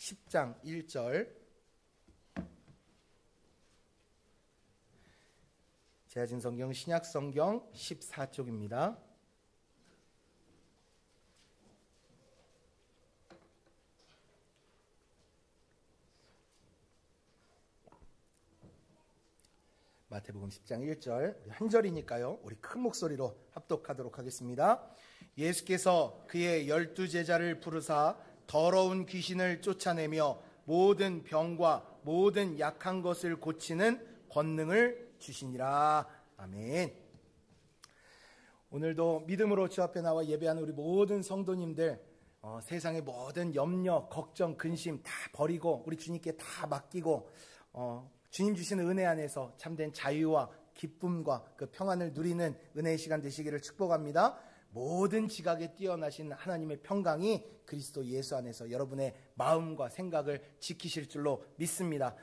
10장 1절. 제아진 성경 신약 성경 14쪽입니다. 마태복음 10장 1절, 한 절이니까요. 우리 큰 목소리로 합독하도록 하겠습니다. 예수께서 그의 12제자를 부르사 더러운 귀신을 쫓아내며 모든 병과 모든 약한 것을 고치는 권능을 주시니라. 아멘. 오늘도 믿음으로 주 앞에 나와 예배하는 우리 모든 성도님들, 세상의 모든 염려, 걱정, 근심 다 버리고 우리 주님께 다 맡기고 주님 주시는 은혜 안에서 참된 자유와 기쁨과 그 평안을 누리는 은혜의 시간 되시기를 축복합니다. 모든 지각에 뛰어나신 하나님의 평강이 그리스도 예수 안에서 여러분의 마음과 생각을 지키실 줄로 믿습니다.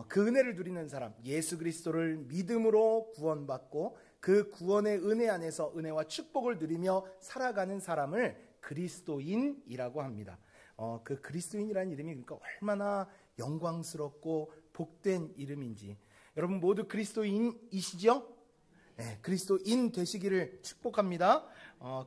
그 은혜를 누리는 사람, 예수 그리스도를 믿음으로 구원받고 그 구원의 은혜 안에서 은혜와 축복을 누리며 살아가는 사람을 그리스도인이라고 합니다. 그 그리스도인이라는 이름이 그러니까 얼마나 영광스럽고 복된 이름인지. 여러분 모두 그리스도인이시죠? 네, 그리스도인 되시기를 축복합니다.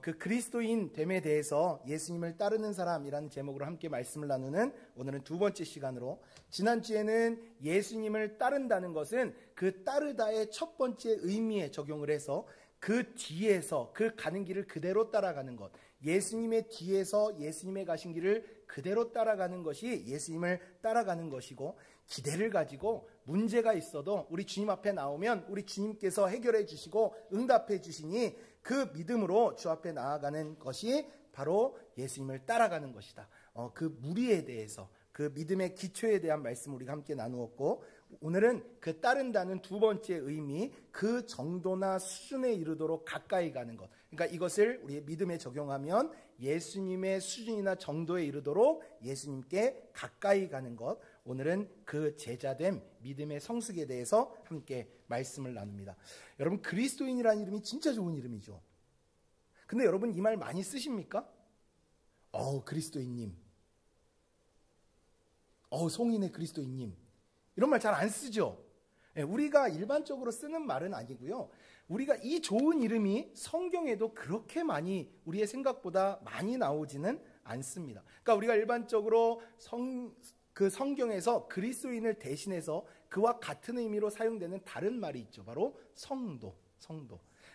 그 그리스도인 됨에 대해서 예수님을 따르는 사람이라는 제목으로 함께 말씀을 나누는 오늘은 두 번째 시간으로, 지난주에는 예수님을 따른다는 것은 그 따르다의 첫 번째 의미에 적용을 해서 그 뒤에서 그 가는 길을 그대로 따라가는 것, 예수님의 뒤에서 예수님의 가신 길을 그대로 따라가는 것이 예수님을 따라가는 것이고, 기대를 가지고 문제가 있어도 우리 주님 앞에 나오면 우리 주님께서 해결해 주시고 응답해 주시니 그 믿음으로 주 앞에 나아가는 것이 바로 예수님을 따라가는 것이다. 그 무리에 대해서, 그 믿음의 기초에 대한 말씀 우리가 함께 나누었고, 오늘은 그 따른다는 두 번째 의미, 그 정도나 수준에 이르도록 가까이 가는 것. 그러니까 이것을 우리의 믿음에 적용하면 예수님의 수준이나 정도에 이르도록 예수님께 가까이 가는 것. 오늘은 그 제자됨, 믿음의 성숙에 대해서 함께 말씀을 나눕니다. 여러분, 그리스도인이라는 이름이 진짜 좋은 이름이죠. 근데 여러분 이 말 많이 쓰십니까? 그리스도인님, 송인의 그리스도인님, 이런 말 잘 안 쓰죠. 우리가 일반적으로 쓰는 말은 아니고요. 우리가 이 좋은 이름이 성경에도 그렇게 많이 우리의 생각보다 많이 나오지는 않습니다. 그러니까 우리가 일반적으로 그 성경에서 그리스도인을 대신해서 그와 같은 의미로 사용되는 다른 말이 있죠. 바로 성도.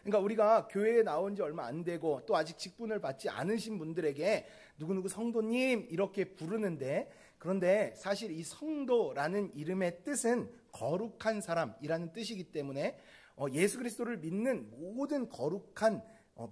그러니까 우리가 교회에 나온 지 얼마 안 되고 또 아직 직분을 받지 않으신 분들에게 누구누구 성도님 이렇게 부르는데, 그런데 사실 이 성도라는 이름의 뜻은 거룩한 사람이라는 뜻이기 때문에 예수 그리스도를 믿는 모든 거룩한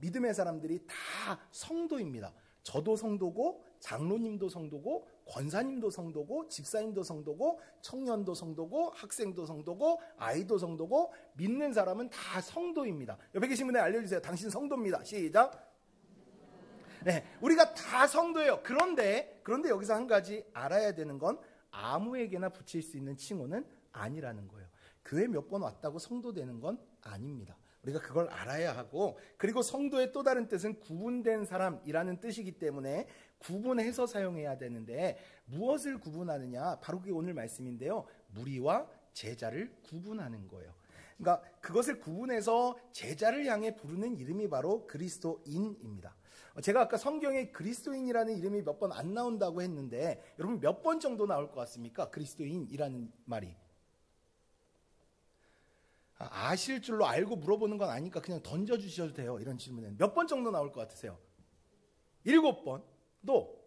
믿음의 사람들이 다 성도입니다. 저도 성도고, 장로님도 성도고, 권사님도 성도고, 집사님도 성도고, 청년도 성도고, 학생도 성도고, 아이도 성도고, 믿는 사람은 다 성도입니다. 옆에 계신 분에 알려주세요. 당신 성도입니다. 시작. 네, 우리가 다 성도예요. 그런데 여기서 한 가지 알아야 되는 건 아무에게나 붙일 수 있는 칭호는 아니라는 거예요. 교회 몇 번 왔다고 성도 되는 건 아닙니다. 우리가 그걸 알아야 하고, 그리고 성도의 또 다른 뜻은 구분된 사람이라는 뜻이기 때문에 구분해서 사용해야 되는데, 무엇을 구분하느냐? 바로 그게 오늘 말씀인데요. 무리와 제자를 구분하는 거예요. 그러니까 그것을 구분해서 제자를 향해 부르는 이름이 바로 그리스도인입니다. 제가 아까 성경에 그리스도인이라는 이름이 몇 번 안 나온다고 했는데, 여러분 몇 번 정도 나올 것 같습니까? 그리스도인이라는 말이. 아실 줄로 알고 물어보는 건 아니니까 그냥 던져주셔도 돼요. 이런 질문에는 몇 번 정도 나올 것 같으세요? 7번? 또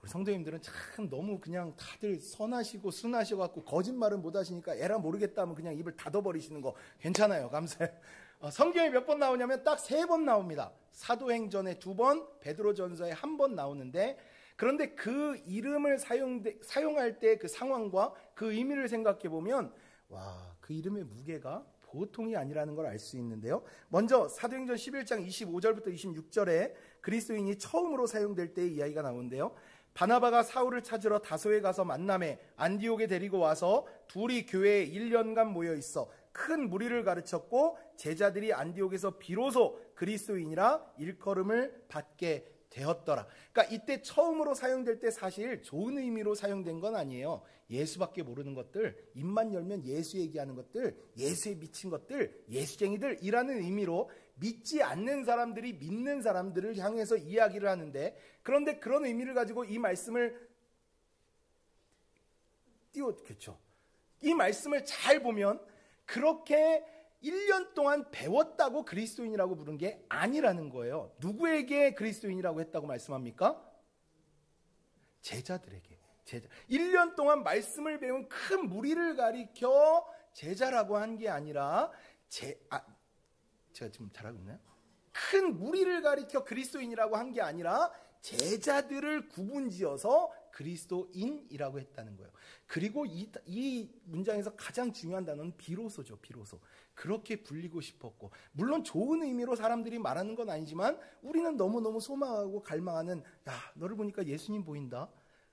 우리 성도님들은 참 너무 그냥 다들 선하시고 순하셔갖고 거짓말은 못하시니까 에라 모르겠다 하면 그냥 입을 닫아버리시는 거 괜찮아요. 감사해요. 성경에 몇 번 나오냐면 딱 3번 나옵니다. 사도행전에 2번, 베드로전서에 1번 나오는데, 그런데 그 이름을 사용할 때 그 상황과 그 의미를 생각해 보면 그 이름의 무게가 보통이 아니라는 걸 알 수 있는데요. 먼저 사도행전 11장 25절부터 26절에 그리스도인이 처음으로 사용될 때의 이야기가 나오는데요. 바나바가 사울을 찾으러 다소에 가서 만남에 안디옥에 데리고 와서 둘이 교회에 1년간 모여 있어 큰 무리를 가르쳤고, 제자들이 안디옥에서 비로소 그리스도인이라 일컬음을 받게 되었더라. 그러니까 이때 처음으로 사용될 때 사실 좋은 의미로 사용된 건 아니에요. 예수밖에 모르는 것들, 입만 열면 예수 얘기하는 것들, 예수에 미친 것들, 예수쟁이들이라는 의미로 믿지 않는 사람들이 믿는 사람들을 향해서 이야기를 하는데, 그런데 그런 의미를 가지고 이 말씀을 그렇죠. 이 말씀을 잘 보면 그렇게 1년 동안 배웠다고 그리스도인이라고 부른 게 아니라는 거예요. 누구에게 그리스도인이라고 했다고 말씀합니까? 제자들에게. 1년 동안 말씀을 배운 큰 무리를 가리켜 제자라고 한 게 아니라 제가 지금 잘하고 있나요? 큰 무리를 가리켜 그리스도인이라고 한 게 아니라 제자들을 구분지어서 그리스도인이라고 했다는 거예요. 그리고 이 문장에서 가장 중요한 단어는 비로소죠. 비로소. 그렇게 불리고 싶었고, 물론 좋은 의미로 사람들이 말하는 건 아니지만 우리는 너무너무 소망하고 갈망하는, 야, 너를 보니까 예수님 보인다.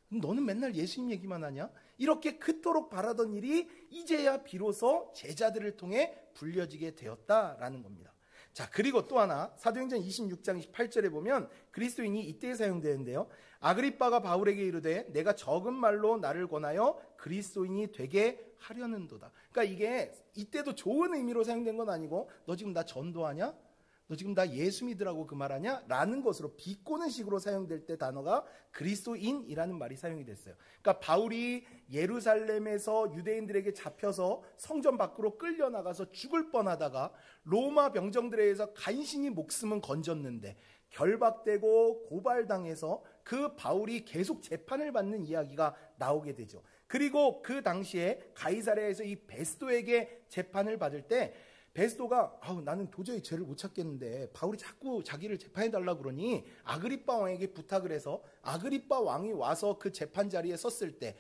너는 맨날 예수님 얘기만 하냐? 이렇게 그토록 바라던 일이 이제야 비로소 제자들을 통해 불려지게 되었다라는 겁니다. 자, 그리고 또 하나, 사도행전 26장 28절에 보면 그리스도인이 이때 사용되는데요. 아그리빠가 바울에게 이르되 내가 적은 말로 나를 권하여 그리스도인이 되게 하려는도다. 그러니까 이게 이때도 좋은 의미로 사용된 건 아니고, 너 지금 나 전도하냐? 너 지금 나 예수 믿으라고 그 말하냐? 라는 것으로 비꼬는 식으로 사용될 때 단어가 그리스도인이라는 말이 사용이 됐어요. 그러니까 바울이 예루살렘에서 유대인들에게 잡혀서 성전 밖으로 끌려나가서 죽을 뻔하다가 로마 병정들에 의해서 간신히 목숨은 건졌는데 결박되고 고발당해서 그 바울이 계속 재판을 받는 이야기가 나오게 되죠. 그리고 그 당시에 가이사랴에서 이 베스도에게 재판을 받을 때 베스도가 나는 도저히 죄를 못 찾겠는데 바울이 자꾸 자기를 재판해달라고 그러니 아그리빠 왕에게 부탁을 해서 아그리빠 왕이 와서 그 재판 자리에 섰을 때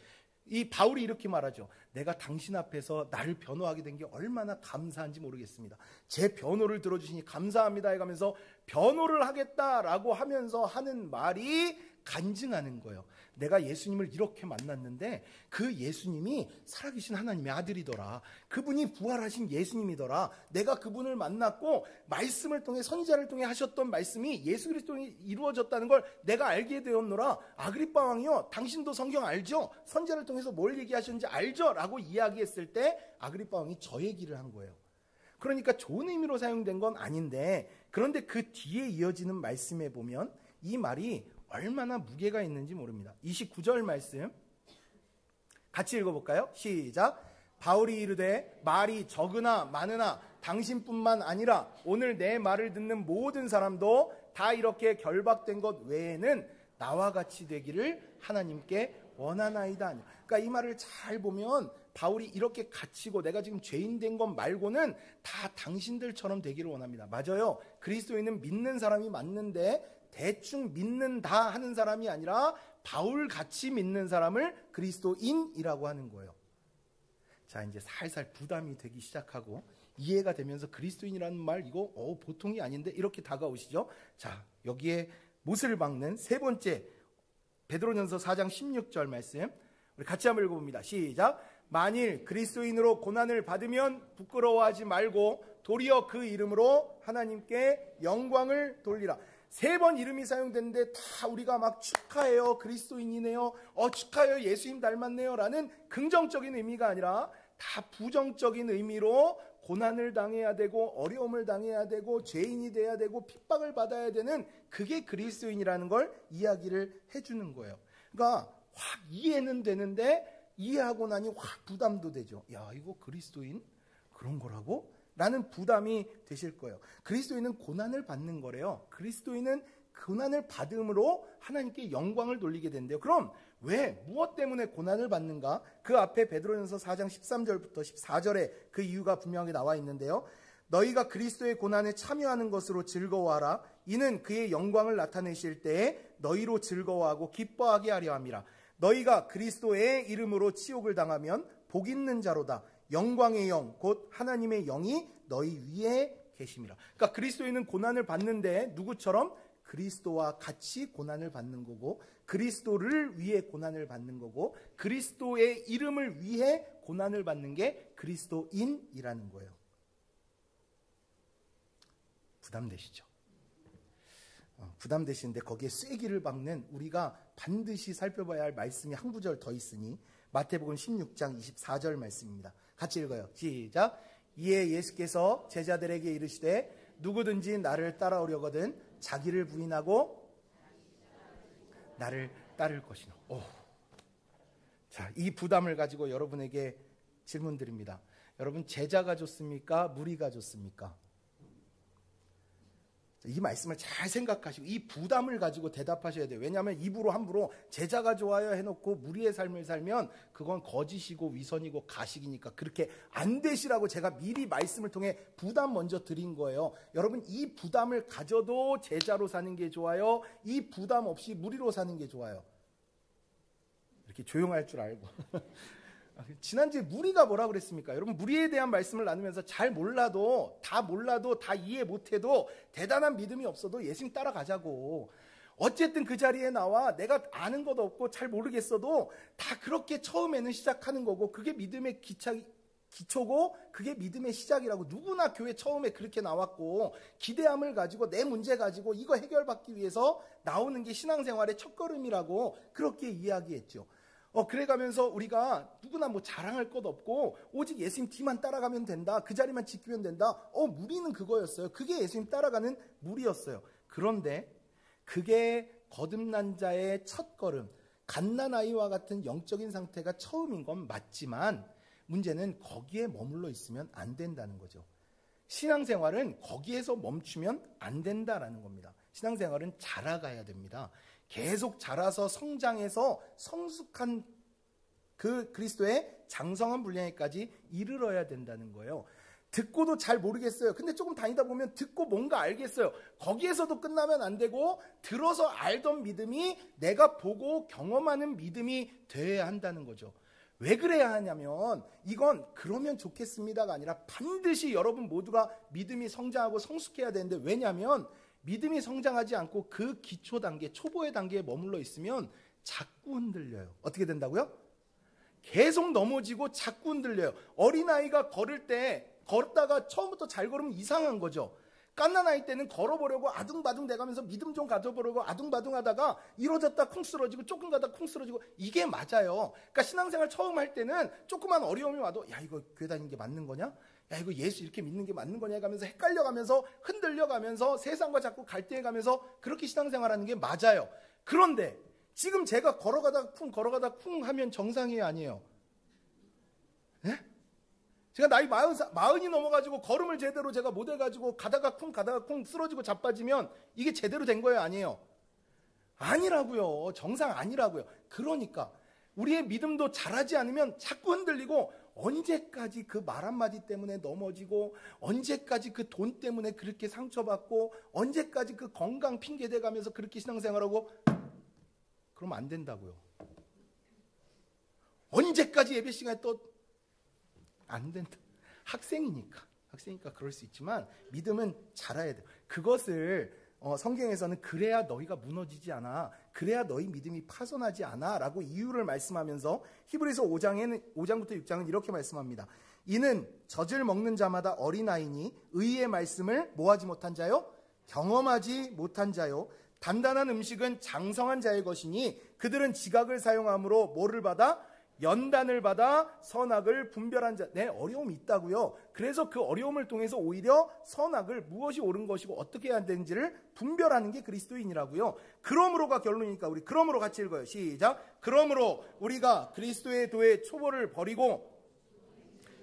이 바울이 이렇게 말하죠. 내가 당신 앞에서 나를 변호하게 된 게 얼마나 감사한지 모르겠습니다. 제 변호를 들어주시니 감사합니다 해가면서 변호를 하겠다라고 하면서 하는 말이 간증하는 거예요. 내가 예수님을 이렇게 만났는데 그 예수님이 살아계신 하나님의 아들이더라. 그분이 부활하신 예수님이더라. 내가 그분을 만났고 말씀을 통해 선지자를 통해 하셨던 말씀이 예수 그리스도에 이루어졌다는 걸 내가 알게 되었노라. 아그리빠 왕이요, 당신도 성경 알죠? 선지자를 통해서 뭘 얘기하셨는지 알죠? 라고 이야기했을 때 아그리빠 왕이 저 얘기를 한 거예요. 그러니까 좋은 의미로 사용된 건 아닌데, 그런데 그 뒤에 이어지는 말씀에 보면 이 말이 얼마나 무게가 있는지 모릅니다. 29절 말씀 같이 읽어볼까요? 시작. 바울이 이르되 말이 적으나 많으나 당신뿐만 아니라 오늘 내 말을 듣는 모든 사람도 다 이렇게 결박된 것 외에는 나와 같이 되기를 하나님께 원하나이다. 그러니까 이 말을 잘 보면 바울이 이렇게 갇히고 내가 지금 죄인 된 것 말고는 다 당신들처럼 되기를 원합니다. 맞아요. 그리스도인은 믿는 사람이 맞는데 대충 믿는다 하는 사람이 아니라 바울같이 믿는 사람을 그리스도인이라고 하는 거예요. 자, 이제 살살 부담이 되기 시작하고 이해가 되면서 그리스도인이라는 말 이거 보통이 아닌데 이렇게 다가오시죠. 자, 여기에 못을 박는 세 번째 베드로전서 4장 16절 말씀 우리 같이 한번 읽어봅니다. 시작. 만일 그리스도인으로 고난을 받으면 부끄러워하지 말고 도리어 그 이름으로 하나님께 영광을 돌리라. 3번 이름이 사용됐는데 다 우리가 막 축하해요, 그리스도인이네요, 축하해요, 예수님 닮았네요 라는 긍정적인 의미가 아니라 다 부정적인 의미로 고난을 당해야 되고 어려움을 당해야 되고 죄인이 돼야 되고 핍박을 받아야 되는, 그게 그리스도인이라는 걸 이야기를 해주는 거예요. 그러니까 확 이해는 되는데 이해하고 나니 확 부담도 되죠. 야, 이거 그리스도인 그런 거라고? 라는 부담이 되실 거예요. 그리스도인은 고난을 받는 거래요. 그리스도인은 고난을 받음으로 하나님께 영광을 돌리게 된대요. 그럼 왜, 무엇 때문에 고난을 받는가? 그 앞에 베드로전서 4장 13절부터 14절에 그 이유가 분명하게 나와 있는데요. 너희가 그리스도의 고난에 참여하는 것으로 즐거워하라. 이는 그의 영광을 나타내실 때에 너희로 즐거워하고 기뻐하게 하려 함이라. 너희가 그리스도의 이름으로 치욕을 당하면 복 있는 자로다. 영광의 영, 곧 하나님의 영이 너희 위에 계심이라. 그러니까 그리스도인은 고난을 받는데 누구처럼? 그리스도와 같이 고난을 받는 거고, 그리스도를 위해 고난을 받는 거고, 그리스도의 이름을 위해 고난을 받는 게 그리스도인이라는 거예요. 부담되시죠? 부담되시는데 거기에 쐐기를 박는 우리가 반드시 살펴봐야 할 말씀이 한 구절 더 있으니 마태복음 16장 24절 말씀입니다. 같이 읽어요. 시작. 이에 예수께서 제자들에게 이르시되 누구든지 나를 따라오려거든 자기를 부인하고 나를 따를 것이노. 자, 이 부담을 가지고 여러분에게 질문 드립니다. 여러분, 제자가 좋습니까? 무리가 좋습니까? 이 말씀을 잘 생각하시고 이 부담을 가지고 대답하셔야 돼요. 왜냐하면 입으로 함부로 제자가 좋아요 해놓고 무리의 삶을 살면 그건 거짓이고 위선이고 가식이니까 그렇게 안 되시라고 제가 미리 말씀을 통해 부담 먼저 드린 거예요. 여러분, 이 부담을 가져도 제자로 사는 게 좋아요? 이 부담 없이 무리로 사는 게 좋아요? 이렇게 조용할 줄 알고 지난주에 무리가 뭐라 그랬습니까? 여러분, 무리에 대한 말씀을 나누면서 잘 몰라도 다 이해 못해도 대단한 믿음이 없어도 예수님 따라가자고. 어쨌든 그 자리에 나와 내가 아는 것도 없고 잘 모르겠어도 다 그렇게 처음에는 시작하는 거고 그게 믿음의 기초고 그게 믿음의 시작이라고. 누구나 교회 처음에 그렇게 나왔고 기대함을 가지고 내 문제 가지고 이거 해결받기 위해서 나오는 게 신앙생활의 첫걸음이라고 그렇게 이야기했죠. 그래가면서 우리가 누구나 뭐 자랑할 것 없고 오직 예수님 뒤만 따라가면 된다. 그 자리만 지키면 된다. 무리는 그거였어요. 그게 예수님 따라가는 무리였어요. 그런데 그게 거듭난 자의 첫걸음, 갓난아이와 같은 영적인 상태가 처음인 건 맞지만 문제는 거기에 머물러 있으면 안 된다는 거죠. 신앙생활은 거기에서 멈추면 안 된다라는 겁니다. 신앙생활은 자라가야 됩니다. 계속 자라서 성장해서 성숙한 그 그리스도의 장성한 분량에까지 이르러야 된다는 거예요. 듣고도 잘 모르겠어요. 근데 조금 다니다 보면 듣고 뭔가 알겠어요. 거기에서도 끝나면 안 되고 들어서 알던 믿음이 내가 보고 경험하는 믿음이 되어야 한다는 거죠. 왜 그래야 하냐면 이건 그러면 좋겠습니다가 아니라 반드시 여러분 모두가 믿음이 성장하고 성숙해야 되는데, 왜냐하면 믿음이 성장하지 않고 그 기초 단계, 초보의 단계에 머물러 있으면 자꾸 흔들려요. 어떻게 된다고요? 계속 넘어지고 자꾸 흔들려요. 어린아이가 걸었다가 처음부터 잘 걸으면 이상한 거죠. 갓난아이 때는 걸어보려고 아둥바둥 대가면서 믿음 좀 가져보려고 아둥바둥 하다가 이러졌다 쿵 쓰러지고 조금 가다 쿵 쓰러지고, 이게 맞아요. 그러니까 신앙생활 처음 할 때는 조그만 어려움이 와도 야, 이거 교회 다니는 게 맞는 거냐? 야, 이거 예수 이렇게 믿는 게 맞는 거냐? 가면서 헷갈려가면서 흔들려가면서 세상과 자꾸 갈등해가면서 그렇게 신앙생활하는 게 맞아요. 그런데 지금 제가 걸어가다 쿵 하면 정상이 아니에요. 네? 제가 나이 40이 넘어가지고 걸음을 제대로 제가 못 해가지고 가다가 쿵 쓰러지고 자빠지면 이게 제대로 된 거예요, 아니에요? 아니라고요. 정상 아니라고요. 그러니까 우리의 믿음도 자라지 않으면 자꾸 흔들리고, 언제까지 그 말 한마디 때문에 넘어지고, 언제까지 그 돈 때문에 그렇게 상처받고, 언제까지 그 건강 핑계대가면서 그렇게 신앙생활하고, 그러면 안 된다고요. 언제까지 예배 시간에 또 안 된다. 학생이니까 그럴 수 있지만 믿음은 자라야 돼요. 그것을 성경에서는 그래야 너희가 무너지지 않아, 그래야 너희 믿음이 파손하지 않아 라고 이유를 말씀하면서 히브리서 5장부터 6장은 이렇게 말씀합니다. 이는 젖을 먹는 자마다 어린아이니 의의 말씀을 뭐하지 못한 자요? 경험하지 못한 자요. 단단한 음식은 장성한 자의 것이니 그들은 지각을 사용함으로 뭐를 받아? 연단을 받아 선악을 분별한 자. 네, 어려움이 있다고요. 그래서 그 어려움을 통해서 오히려 선악을, 무엇이 옳은 것이고 어떻게 해야 되는지를 분별하는 게 그리스도인이라고요. 그러므로가 결론이니까 우리 그러므로 같이 읽어요. 시작. 그러므로 우리가 그리스도의 도의 초보를 버리고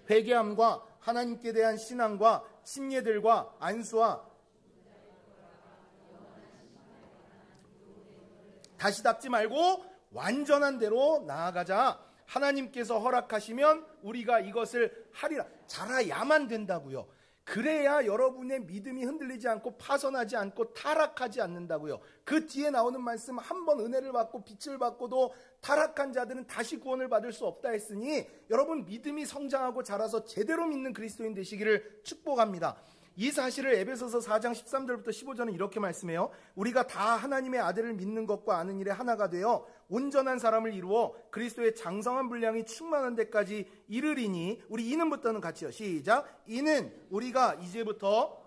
회개함과 하나님께 대한 신앙과 침례들과 안수와 다시 닦지 말고 완전한 대로 나아가자. 하나님께서 허락하시면 우리가 이것을 하리라. 자라야만 된다고요. 그래야 여러분의 믿음이 흔들리지 않고 파손하지 않고 타락하지 않는다고요. 그 뒤에 나오는 말씀, 한 번 은혜를 받고 빛을 받고도 타락한 자들은 다시 구원을 받을 수 없다 했으니, 여러분 믿음이 성장하고 자라서 제대로 믿는 그리스도인 되시기를 축복합니다. 이 사실을 에베소서 4장 13절부터 15절은 이렇게 말씀해요. 우리가 다 하나님의 아들을 믿는 것과 아는 일에 하나가 되어 온전한 사람을 이루어 그리스도의 장성한 분량이 충만한 데까지 이르리니, 우리 이는부터는 같이요. 시작. 이는 우리가 이제부터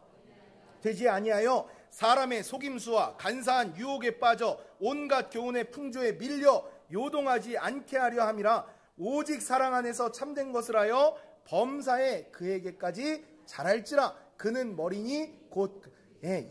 되지 아니하여 사람의 속임수와 간사한 유혹에 빠져 온갖 교훈의 풍조에 밀려 요동하지 않게 하려 함이라. 오직 사랑 안에서 참된 것을 하여 범사에 그에게까지 자랄지라. 그는 머리니 곧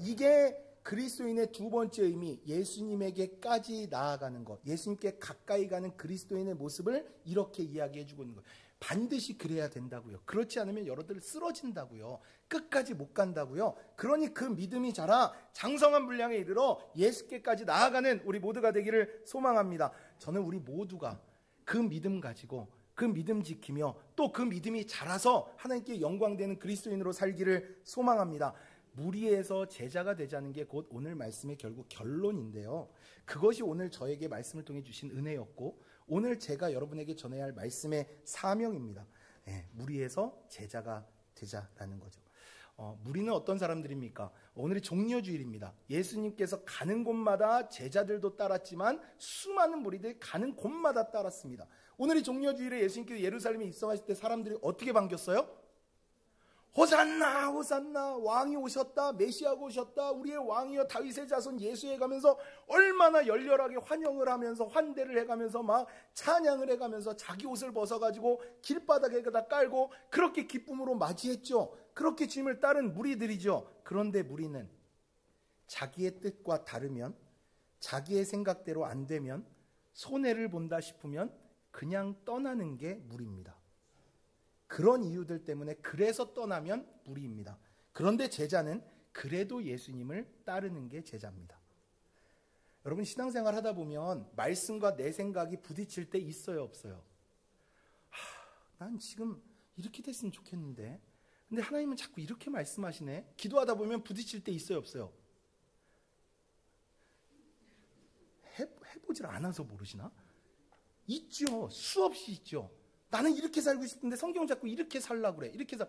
이게 그리스도인의 두 번째 의미, 예수님에게까지 나아가는 것, 예수님께 가까이 가는 그리스도인의 모습을 이렇게 이야기해 주고 있는 거예요. 반드시 그래야 된다고요. 그렇지 않으면 여러분들 쓰러진다고요. 끝까지 못 간다고요. 그러니 그 믿음이 자라 장성한 분량에 이르러 예수께까지 나아가는 우리 모두가 되기를 소망합니다. 저는 우리 모두가 그 믿음 가지고 그 믿음 지키며 또 그 믿음이 자라서 하나님께 영광되는 그리스도인으로 살기를 소망합니다. 무리에서 제자가 되자는 게 곧 오늘 말씀의 결국 결론인데요. 그것이 오늘 저에게 말씀을 통해 주신 은혜였고 오늘 제가 여러분에게 전해야 할 말씀의 사명입니다. 무리에서 제자가 되자라는 거죠. 무리는 어떤 사람들입니까? 오늘이 종려주일입니다. 예수님께서 가는 곳마다 제자들도 따랐지만 수많은 무리들이 가는 곳마다 따랐습니다. 오늘이 종려주일에 예수님께서 예루살렘에 입성하실 때 사람들이 어떻게 반겼어요? 호산나 호산나, 왕이 오셨다, 메시아가 오셨다, 우리의 왕이여 다윗의 자손 예수에 가면서 얼마나 열렬하게 환영을 하면서 환대를 해가면서 막 찬양을 해가면서 자기 옷을 벗어가지고 길바닥에다 깔고 그렇게 기쁨으로 맞이했죠. 그렇게 주님을 따른 무리들이죠. 그런데 무리는 자기의 뜻과 다르면, 자기의 생각대로 안 되면, 손해를 본다 싶으면 그냥 떠나는 게 무리입니다. 그런 이유들 때문에 그래서 떠나면 무리입니다. 그런데 제자는 그래도 예수님을 따르는 게 제자입니다. 여러분 신앙생활 하다 보면 말씀과 내 생각이 부딪힐 때 있어요, 없어요? 난 지금 이렇게 됐으면 좋겠는데 근데 하나님은 자꾸 이렇게 말씀하시네. 기도하다 보면 부딪힐 때 있어요, 없어요? 해보질 않아서 모르시나? 있죠. 수없이 있죠. 나는 이렇게 살고 싶은데 성경 자꾸 이렇게 살라고 그래. 이렇게 해서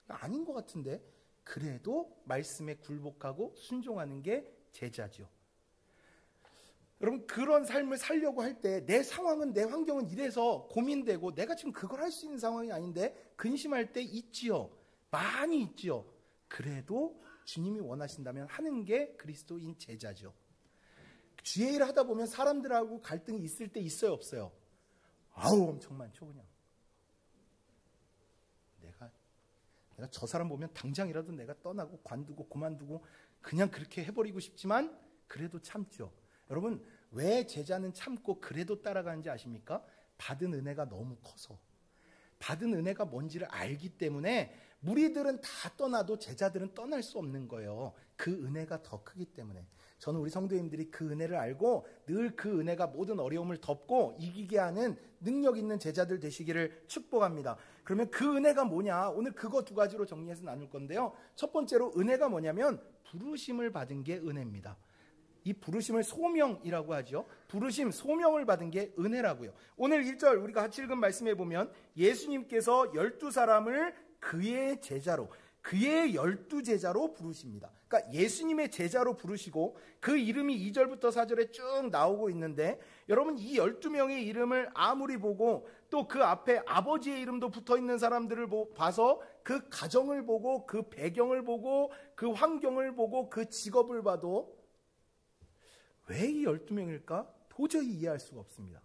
아닌 것 같은데 그래도 말씀에 굴복하고 순종하는 게 제자죠. 여러분 그런 삶을 살려고 할 때 내 상황은 내 환경은 이래서 고민되고 내가 지금 그걸 할 수 있는 상황이 아닌데 근심할 때 있지요. 많이 있지요. 그래도 주님이 원하신다면 하는 게 그리스도인 제자죠. 주의 일을 하다 보면 사람들하고 갈등이 있을 때 있어요, 없어요? 아우 엄청 많죠. 그냥 내가 저 사람 보면 당장이라도 내가 떠나고 관두고 그만두고 그냥 그렇게 해버리고 싶지만 그래도 참죠. 여러분 왜 제자는 참고 그래도 따라가는지 아십니까? 받은 은혜가 너무 커서, 받은 은혜가 뭔지를 알기 때문에. 무리들은 다 떠나도 제자들은 떠날 수 없는 거예요. 그 은혜가 더 크기 때문에. 저는 우리 성도님들이 그 은혜를 알고 늘 그 은혜가 모든 어려움을 덮고 이기게 하는 능력 있는 제자들 되시기를 축복합니다. 그러면 그 은혜가 뭐냐? 오늘 그거 두 가지로 정리해서 나눌 건데요. 첫 번째로 은혜가 뭐냐면 부르심을 받은 게 은혜입니다. 이 부르심을 소명이라고 하죠. 부르심, 소명을 받은 게 은혜라고요. 오늘 1절 우리가 같이 읽은 말씀에 보면 예수님께서 12사람을 그의 제자로, 그의 12제자로 부르십니다. 그러니까 예수님의 제자로 부르시고 그 이름이 2절부터 4절에 쭉 나오고 있는데 여러분 이 12명의 이름을 아무리 보고 또 그 앞에 아버지의 이름도 붙어있는 사람들을 봐서 그 가정을 보고 그 배경을 보고 그 환경을 보고 그 직업을 봐도 왜 이 12명일까? 도저히 이해할 수가 없습니다.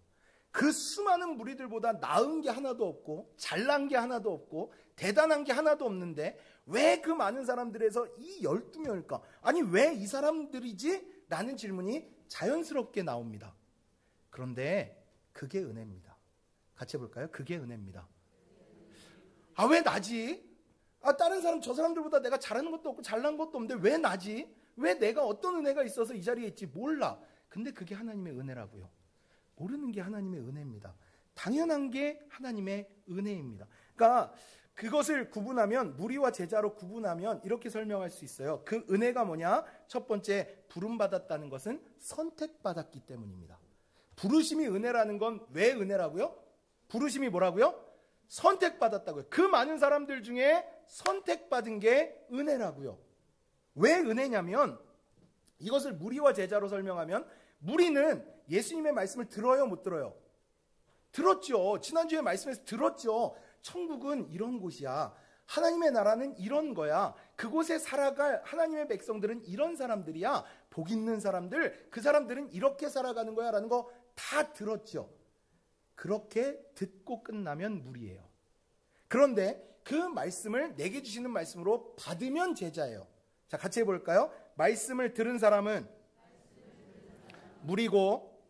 그 수많은 무리들보다 나은 게 하나도 없고 잘난 게 하나도 없고 대단한 게 하나도 없는데 왜 그 많은 사람들에서 이 12명일까? 아니 왜 이 사람들이지? 라는 질문이 자연스럽게 나옵니다. 그런데 그게 은혜입니다. 같이 해볼까요? 그게 은혜입니다. 왜 나지? 다른 사람 저 사람들보다 내가 잘하는 것도 없고 잘난 것도 없는데 왜 나지? 왜 내가 어떤 은혜가 있어서 이 자리에 있지? 몰라. 근데 그게 하나님의 은혜라고요. 모르는 게 하나님의 은혜입니다. 당연한 게 하나님의 은혜입니다. 그러니까 그것을 구분하면, 무리와 제자로 구분하면 이렇게 설명할 수 있어요. 그 은혜가 뭐냐? 첫 번째, 부름받았다는 것은 선택받았기 때문입니다. 부르심이 은혜라는 건 왜 은혜라고요? 부르심이 뭐라고요? 선택받았다고요. 그 많은 사람들 중에 선택받은 게 은혜라고요. 왜 은혜냐면 이것을 무리와 제자로 설명하면 무리는 예수님의 말씀을 들어요, 못 들어요? 들었죠. 지난주에 말씀에서 들었죠. 천국은 이런 곳이야. 하나님의 나라는 이런 거야. 그곳에 살아갈 하나님의 백성들은 이런 사람들이야. 복 있는 사람들, 그 사람들은 이렇게 살아가는 거야 라는 거 다 들었죠. 그렇게 듣고 끝나면 무리예요. 그런데 그 말씀을 내게 주시는 말씀으로 받으면 제자예요. 자, 같이 해볼까요? 말씀을 들은 사람은 무리고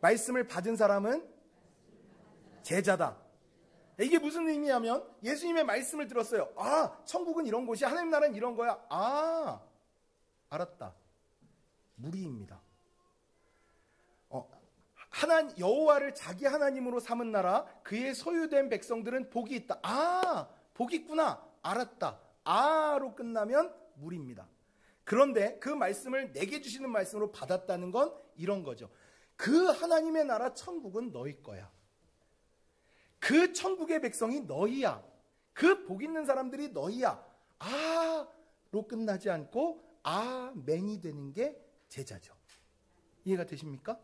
말씀을 받은 사람은 제자다. 이게 무슨 의미냐면 예수님의 말씀을 들었어요. 아, 천국은 이런 곳이야. 하나님 나라는 이런 거야. 아, 알았다. 무리입니다. 여호와를 자기 하나님으로 삼은 나라, 그의 소유된 백성들은 복이 있다. 아, 복이 있구나. 알았다. 아로 끝나면 무리입니다. 그런데 그 말씀을 내게 주시는 말씀으로 받았다는 건 이런 거죠. 그 하나님의 나라 천국은 너희 거야. 그 천국의 백성이 너희야. 그 복 있는 사람들이 너희야. 아로 끝나지 않고 아멘이 되는 게 제자죠. 이해가 되십니까?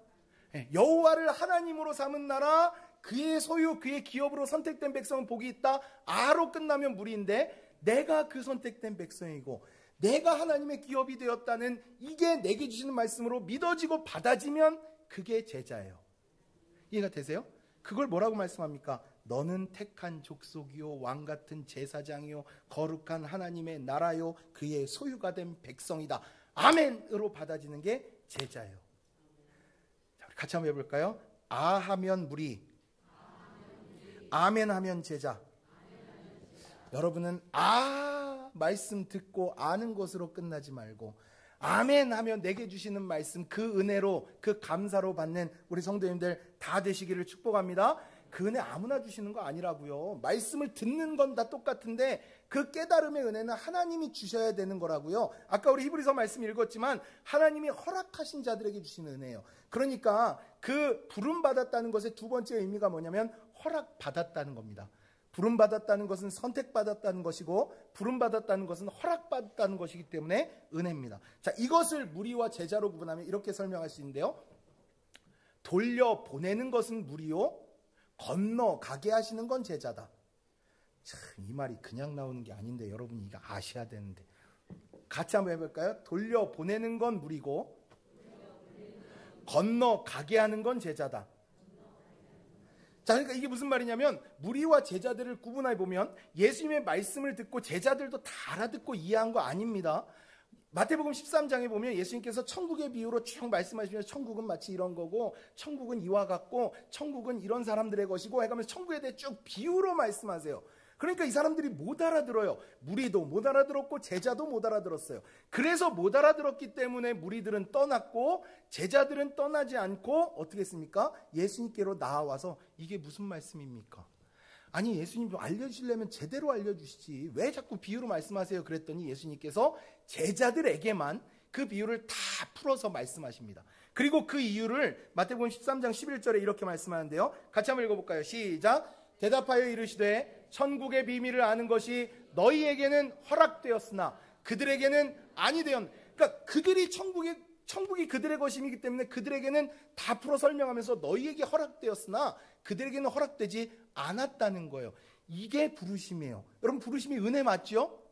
여호와를 하나님으로 삼은 나라, 그의 소유, 그의 기업으로 선택된 백성은 복이 있다. 아로 끝나면 무리인데 내가 그 선택된 백성이고 내가 하나님의 기업이 되었다는 이게 내게 주시는 말씀으로 믿어지고 받아지면 그게 제자예요. 이해가 되세요? 그걸 뭐라고 말씀합니까? 너는 택한 족속이요 왕같은 제사장이요 거룩한 하나님의 나라요 그의 소유가 된 백성이다. 아멘으로 받아지는 게 제자예요. 자, 우리 같이 한번 해볼까요? 아 하면 무리, 아멘 하면 제자. 여러분은 말씀 듣고 아는 것으로 끝나지 말고 아멘 하면 내게 주시는 말씀, 그 은혜로, 그 감사로 받는 우리 성도님들 다 되시기를 축복합니다. 그 은혜 아무나 주시는 거 아니라고요. 말씀을 듣는 건 다 똑같은데 그 깨달음의 은혜는 하나님이 주셔야 되는 거라고요. 아까 우리 히브리서 말씀 읽었지만 하나님이 허락하신 자들에게 주시는 은혜예요. 그러니까 그 부름받았다는 것의 두 번째 의미가 뭐냐면 허락받았다는 겁니다. 부름받았다는 것은 선택받았다는 것이고 부름받았다는 것은 허락받았다는 것이기 때문에 은혜입니다. 자, 이것을 무리와 제자로 구분하면 이렇게 설명할 수 있는데요. 돌려보내는 것은 무리요, 건너가게 하시는 건 제자다. 참, 이 말이 그냥 나오는 게 아닌데 여러분이 이거 아셔야 되는데 같이 한번 해볼까요? 돌려보내는 건 무리고 건너가게 하는 건 제자다. 자, 그러니까 이게 무슨 말이냐면 무리와 제자들을 구분해 보면 예수님의 말씀을 듣고 제자들도 다 알아듣고 이해한 거 아닙니다. 마태복음 13장에 보면 예수님께서 천국의 비유로 쭉 말씀하시면서 천국은 마치 이런 거고 천국은 이와 같고 천국은 이런 사람들의 것이고 해가면서 천국에 대해 쭉 비유로 말씀하세요. 그러니까 이 사람들이 못 알아들어요. 무리도 못 알아들었고 제자도 못 알아들었어요. 그래서 못 알아들었기 때문에 무리들은 떠났고 제자들은 떠나지 않고 어떻게 했습니까? 예수님께로 나와서 이게 무슨 말씀입니까? 아니, 예수님 좀 알려주시려면 제대로 알려주시지 왜 자꾸 비유로 말씀하세요? 그랬더니 예수님께서 제자들에게만 그 비유를 다 풀어서 말씀하십니다. 그리고 그 이유를 마태복음 13장 11절에 이렇게 말씀하는데요. 같이 한번 읽어볼까요? 시작. 대답하여 이르시되 천국의 비밀을 아는 것이 너희에게는 허락되었으나 그들에게는 아니 되었. 그러니까 그들이 천국이 그들의 것이기 때문에 그들에게는 다 풀어 설명하면서 너희에게 허락되었으나 그들에게는 허락되지 않았다는 거예요. 이게 부르심이에요. 여러분, 부르심이 은혜 맞죠?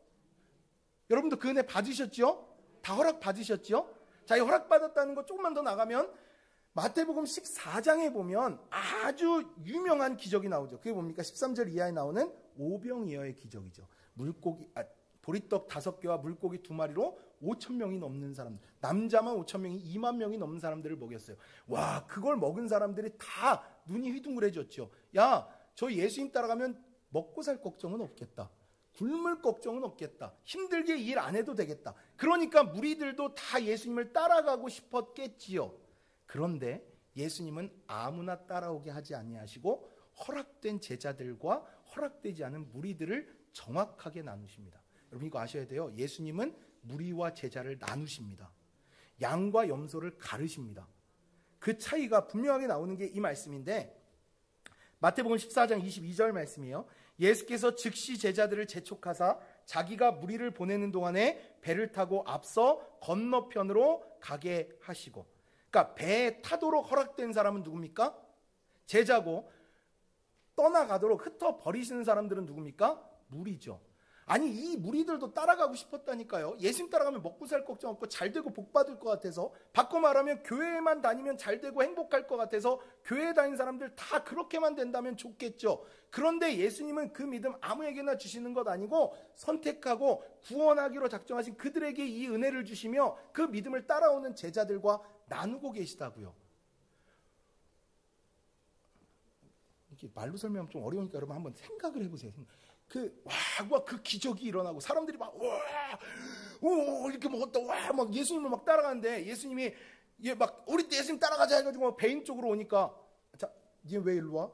여러분도 그 은혜 받으셨죠? 다 허락 받으셨죠? 자, 이 허락 받았다는 거 조금만 더 나가면 마태복음 14장에 보면 아주 유명한 기적이 나오죠. 그게 뭡니까? 13절 이하에 나오는 오병이어의 기적이죠. 보리떡 5개와 물고기 2마리로 5,000명이 넘는 사람들, 남자만 5,000명이 2만 명이 넘는 사람들을 먹였어요. 와, 그걸 먹은 사람들이 다 눈이 휘둥그레졌죠. 야, 저 예수님 따라가면 먹고 살 걱정은 없겠다. 굶을 걱정은 없겠다. 힘들게 일 안 해도 되겠다. 그러니까 무리들도 다 예수님을 따라가고 싶었겠지요. 그런데 예수님은 아무나 따라오게 하지 아니하시고 허락된 제자들과 허락되지 않은 무리들을 정확하게 나누십니다. 여러분, 이거 아셔야 돼요. 예수님은 무리와 제자를 나누십니다. 양과 염소를 가르십니다. 그 차이가 분명하게 나오는 게 이 말씀인데 마태복음 14장 22절 말씀이에요. 예수께서 즉시 제자들을 재촉하사 자기가 무리를 보내는 동안에 배를 타고 앞서 건너편으로 가게 하시고, 그러니까 배에 타도록 허락된 사람은 누굽니까? 제자고, 떠나가도록 흩어버리시는 사람들은 누굽니까? 무리죠. 아니 이 무리들도 따라가고 싶었다니까요. 예수님 따라가면 먹고 살 걱정 없고 잘 되고 복 받을 것 같아서, 바꿔 말하면 교회에만 다니면 잘 되고 행복할 것 같아서 교회에 다니는 사람들 다 그렇게만 된다면 좋겠죠. 그런데 예수님은 그 믿음 아무에게나 주시는 것 아니고 선택하고 구원하기로 작정하신 그들에게 이 은혜를 주시며 그 믿음을 따라오는 제자들과 나누고 계시다고요. 이렇게 말로 설명하면 좀 어려우니까 여러분 한번 생각을 해보세요. 그 기적이 일어나고 사람들이 막 이렇게 막 예수님을 막 따라가는데, 예수님이 우리 예수님 따라가자 해가지고 막 베인 쪽으로 오니까, 자, 니는 왜 일로 와?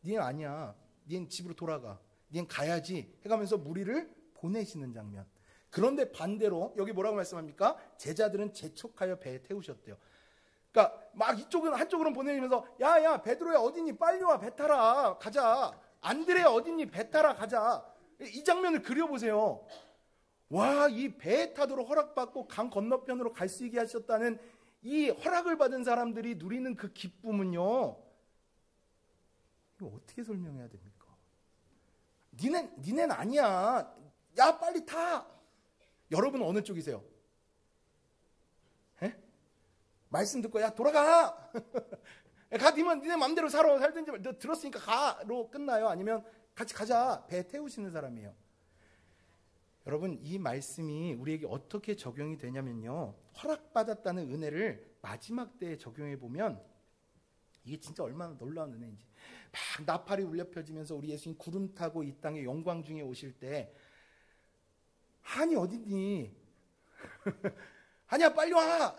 니는 아니야. 니는 집으로 돌아가. 니는 가야지 해가면서 무리를 보내시는 장면. 그런데 반대로 여기 뭐라고 말씀합니까? 제자들은 재촉하여 배에 태우셨대요. 그러니까 막 한쪽으로는 보내면서 야 베드로야 어디니? 빨리 와, 배 타라 가자. 안드레야 어딨니? 배 타라 가자. 이 장면을 그려보세요. 와, 이 배에 타도록 허락받고 강 건너편으로 갈 수 있게 하셨다는 이 허락을 받은 사람들이 누리는 그 기쁨은요, 이거 어떻게 설명해야 됩니까? 니넨 아니야. 야 빨리 타. 여러분 어느 쪽이세요? 에? 말씀 듣고 야 돌아가. 가, 니네 맘대로 살든지 너 들었으니까 가로 끝나요? 아니면 같이 가자, 배 태우시는 사람이에요. 여러분 이 말씀이 우리에게 어떻게 적용이 되냐면요, 허락받았다는 은혜를 마지막 때에 적용해 보면 이게 진짜 얼마나 놀라운 은혜인지. 막 나팔이 울려 펴지면서 우리 예수님 구름 타고 이 땅에 영광 중에 오실 때, 한이 어딨니? 한이야 빨리 와.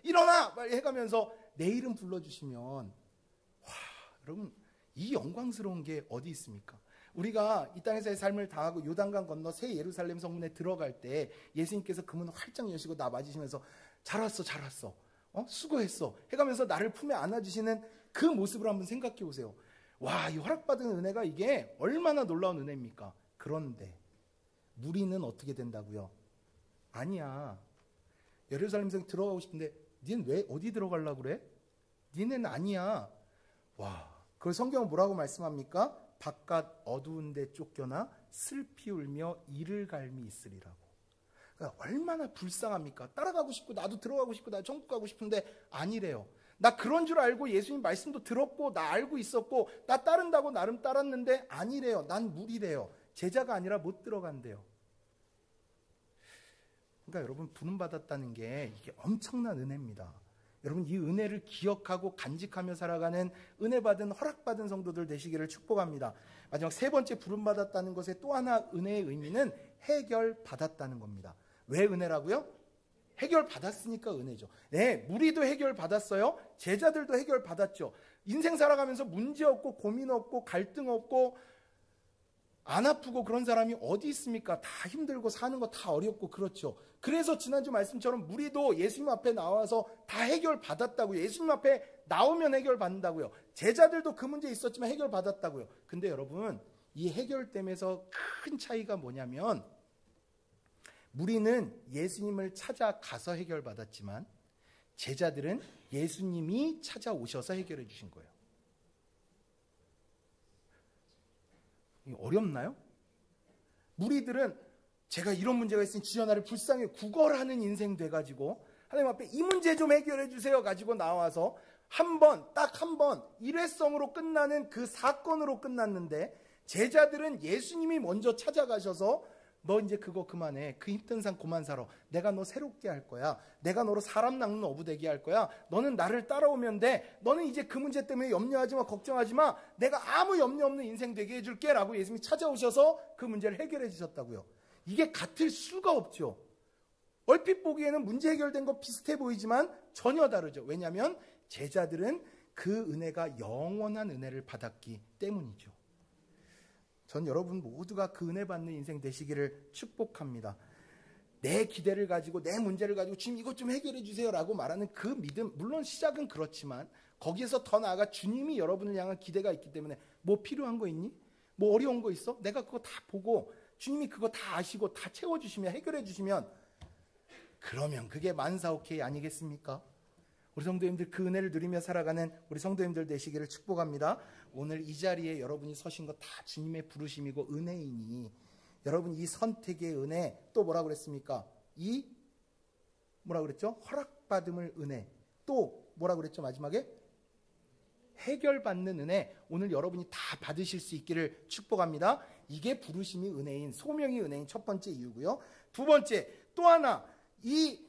일어나 빨리 해가면서 내 이름 불러주시면, 여러분 이 영광스러운 게 어디 있습니까? 우리가 이 땅에서의 삶을 다하고 요단강 건너 새 예루살렘 성문에 들어갈 때 예수님께서 그 문을 활짝 여시고 나 맞으시면서 잘 왔어 수고했어 해가면서 나를 품에 안아주시는 그 모습을 한번 생각해 보세요. 와, 이 허락받은 은혜가 이게 얼마나 놀라운 은혜입니까? 그런데 무리는 어떻게 된다고요? 아니야, 예루살렘 성 들어가고 싶은데 니는 왜 어디 들어가려고 그래? 니는 아니야. 와, 그걸 성경은 뭐라고 말씀합니까? 바깥 어두운 데 쫓겨나 슬피 울며 이를 갈미 있으리라고. 그러니까 얼마나 불쌍합니까? 따라가고 싶고 나도 들어가고 싶고 나 천국 가고 싶은데 아니래요. 나 그런 줄 알고 예수님 말씀도 들었고 나 알고 있었고 나 따른다고 나름 따랐는데 아니래요. 난 무리래요. 제자가 아니라 못 들어간대요. 그러니까 여러분 부름받았다는 게 이게 엄청난 은혜입니다. 여러분 이 은혜를 기억하고 간직하며 살아가는 은혜 받은 허락받은 성도들 되시기를 축복합니다. 마지막 세 번째 부름받았다는 것의 또 하나 은혜의 의미는 해결받았다는 겁니다. 왜 은혜라고요? 해결받았으니까 은혜죠. 네, 무리도 해결받았어요. 제자들도 해결받았죠. 인생 살아가면서 문제 없고 고민 없고 갈등 없고 안 아프고 그런 사람이 어디 있습니까? 다 힘들고 사는 거 다 어렵고 그렇죠. 그래서 지난주 말씀처럼 무리도 예수님 앞에 나와서 다 해결받았다고요. 예수님 앞에 나오면 해결받는다고요. 제자들도 그 문제 있었지만 해결받았다고요. 근데 여러분 이 해결됨에서 큰 차이가 뭐냐면, 무리는 예수님을 찾아가서 해결받았지만 제자들은 예수님이 찾아오셔서 해결해 주신 거예요. 어렵나요? 무리들은 제가 이런 문제가 있으니 주여 나를 불쌍히 구걸하는 인생 돼가지고 하나님 앞에 이 문제 좀 해결해 주세요 가지고 나와서 딱 한 번 일회성으로 끝나는 그 사건으로 끝났는데, 제자들은 예수님이 먼저 찾아가셔서 너 이제 그거 그만해. 그 힘든 삶 그만 살아. 내가 너 새롭게 할 거야. 내가 너로 사람 낚는 어부되게 할 거야. 너는 나를 따라오면 돼. 너는 이제 그 문제 때문에 염려하지 마, 걱정하지 마. 내가 아무 염려 없는 인생 되게 해줄게 라고 예수님이 찾아오셔서 그 문제를 해결해 주셨다고요. 이게 같을 수가 없죠. 얼핏 보기에는 문제 해결된 거 비슷해 보이지만 전혀 다르죠. 왜냐하면 제자들은 그 은혜가 영원한 은혜를 받았기 때문이죠. 전 여러분 모두가 그 은혜 받는 인생 되시기를 축복합니다. 내 기대를 가지고 내 문제를 가지고 주님 이것 좀 해결해 주세요 라고 말하는 그 믿음, 물론 시작은 그렇지만 거기에서 더 나아가 주님이 여러분을 향한 기대가 있기 때문에 뭐 필요한 거 있니? 뭐 어려운 거 있어? 내가 그거 다 보고 주님이 그거 다 아시고 다 채워주시면, 해결해 주시면, 그러면 그게 만사오케이 아니겠습니까? 우리 성도님들 그 은혜를 누리며 살아가는 우리 성도님들 되시기를 축복합니다. 오늘 이 자리에 여러분이 서신 거 다 주님의 부르심이고 은혜이니 여러분 이 선택의 은혜 또 뭐라고 그랬습니까? 이 뭐라고 그랬죠? 허락받음을 은혜 또 뭐라고 그랬죠? 마지막에 해결받는 은혜 오늘 여러분이 다 받으실 수 있기를 축복합니다. 이게 부르심이 은혜인 소명이 은혜인 첫 번째 이유고요. 두 번째 또 하나 이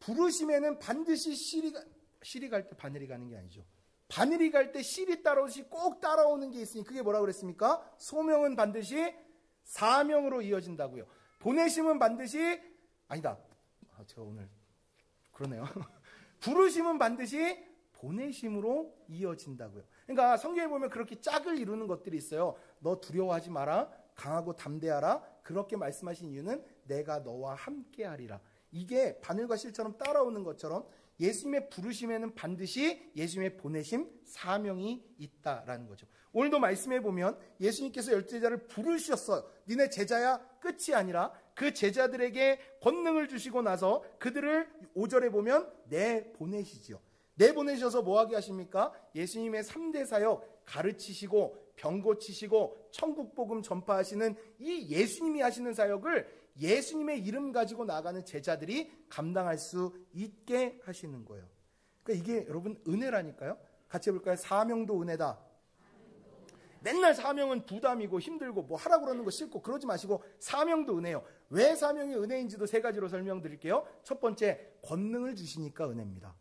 부르심에는 반드시 실이 갈 때 바늘이 가는 게 아니죠. 바늘이 갈 때 실이 따라오듯이 꼭 따라오는 게 있으니 그게 뭐라고 그랬습니까? 소명은 반드시 사명으로 이어진다고요. 보내심은 반드시 아니다. 제가 오늘 그러네요. 부르심은 반드시 보내심으로 이어진다고요. 그러니까 성경에 보면 그렇게 짝을 이루는 것들이 있어요. 너 두려워하지 마라. 강하고 담대하라. 그렇게 말씀하신 이유는 내가 너와 함께하리라. 이게 바늘과 실처럼 따라오는 것처럼 예수님의 부르심에는 반드시 예수님의 보내심, 사명이 있다라는 거죠. 오늘도 말씀해 보면 예수님께서 12제자를 부르셨어요. 니네 제자야 끝이 아니라 그 제자들에게 권능을 주시고 나서 그들을 5절에 보면 내보내시죠. 내보내셔서 뭐하게 하십니까? 예수님의 3대 사역 가르치시고 병 고치시고 천국 복음 전파하시는 이 예수님이 하시는 사역을 예수님의 이름 가지고 나가는 제자들이 감당할 수 있게 하시는 거예요. 그러니까 이게 여러분 은혜라니까요. 같이 해볼까요? 사명도 은혜다. 맨날 사명은 부담이고 힘들고 뭐 하라고 그러는 거 싫고 그러지 마시고 사명도 은혜요. 왜 사명이 은혜인지도 세 가지로 설명드릴게요. 첫 번째, 권능을 주시니까 은혜입니다.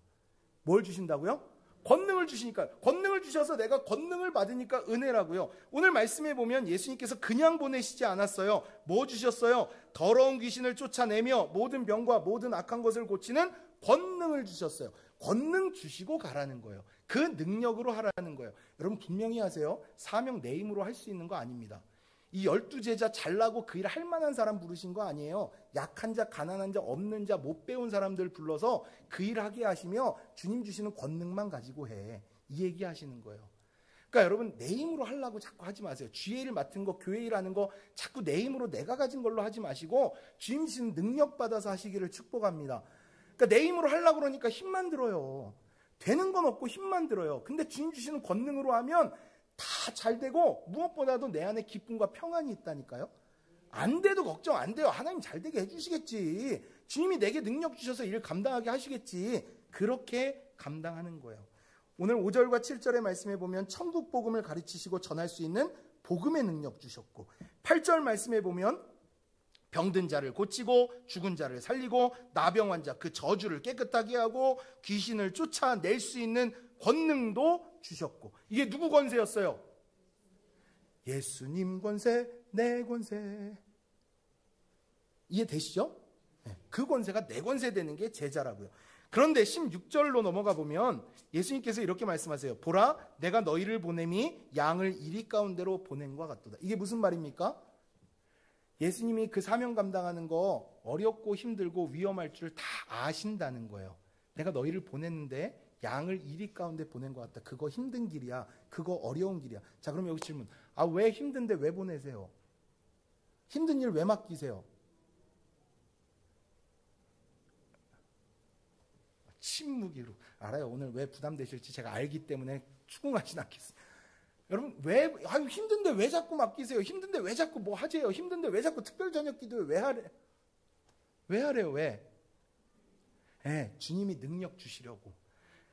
뭘 주신다고요? 권능을 주시니까. 권능을 주셔서 내가 권능을 받으니까 은혜라고요. 오늘 말씀해 보면 예수님께서 그냥 보내시지 않았어요. 뭐 주셨어요? 더러운 귀신을 쫓아내며 모든 병과 모든 악한 것을 고치는 권능을 주셨어요. 권능 주시고 가라는 거예요. 그 능력으로 하라는 거예요. 여러분 분명히 하세요. 사명 내 힘으로 할 수 있는 거 아닙니다. 이 12제자 잘나고 그 일 할 만한 사람 부르신 거 아니에요. 약한 자, 가난한 자, 없는 자, 못 배운 사람들 불러서 그 일 하게 하시며 주님 주시는 권능만 가지고 해. 이 얘기 하시는 거예요. 그러니까 여러분 내 힘으로 하려고 자꾸 하지 마세요. 주의 일 맡은 거, 교회 일 하는 거 자꾸 내 힘으로 내가 가진 걸로 하지 마시고 주님 주시는 능력 받아서 하시기를 축복합니다. 그러니까 내 힘으로 하려고 그러니까 힘만 들어요. 되는 건 없고 힘만 들어요. 근데 주님 주시는 권능으로 하면 다 잘 되고 무엇보다도 내 안에 기쁨과 평안이 있다니까요. 안 돼도 걱정 안 돼요. 하나님 잘 되게 해주시겠지. 주님이 내게 능력 주셔서 일 감당하게 하시겠지. 그렇게 감당하는 거예요. 오늘 5절과 7절의 말씀에 보면 천국 복음을 가르치시고 전할 수 있는 복음의 능력 주셨고 8절 말씀에 보면 병든 자를 고치고 죽은 자를 살리고 나병 환자 그 저주를 깨끗하게 하고 귀신을 쫓아낼 수 있는 권능도 주셨고 이게 누구 권세였어요? 예수님 권세, 내 권세. 이해되시죠? 그 권세가 내 권세 되는 게 제자라고요. 그런데 16절로 넘어가 보면 예수님께서 이렇게 말씀하세요. 보라, 내가 너희를 보냄이 양을 이리 가운데로 보낸 것 같도다. 이게 무슨 말입니까? 예수님이 그 사명 감당하는 거 어렵고 힘들고 위험할 줄 다 아신다는 거예요. 내가 너희를 보냈는데 양을 이리 가운데 보낸 것 같다. 그거 힘든 길이야. 그거 어려운 길이야. 자, 그럼 여기 질문. 왜 힘든데 왜 보내세요? 힘든 일 왜 맡기세요? 침묵이로. 알아요. 오늘 왜 부담되실지 제가 알기 때문에 추궁하진 않겠습니다. 여러분 왜 힘든데 왜 자꾸 맡기세요? 힘든데 왜 자꾸 뭐 하재요? 힘든데 왜 자꾸 특별 저녁 기도에 왜 하래요? 왜? 주님이 능력 주시려고.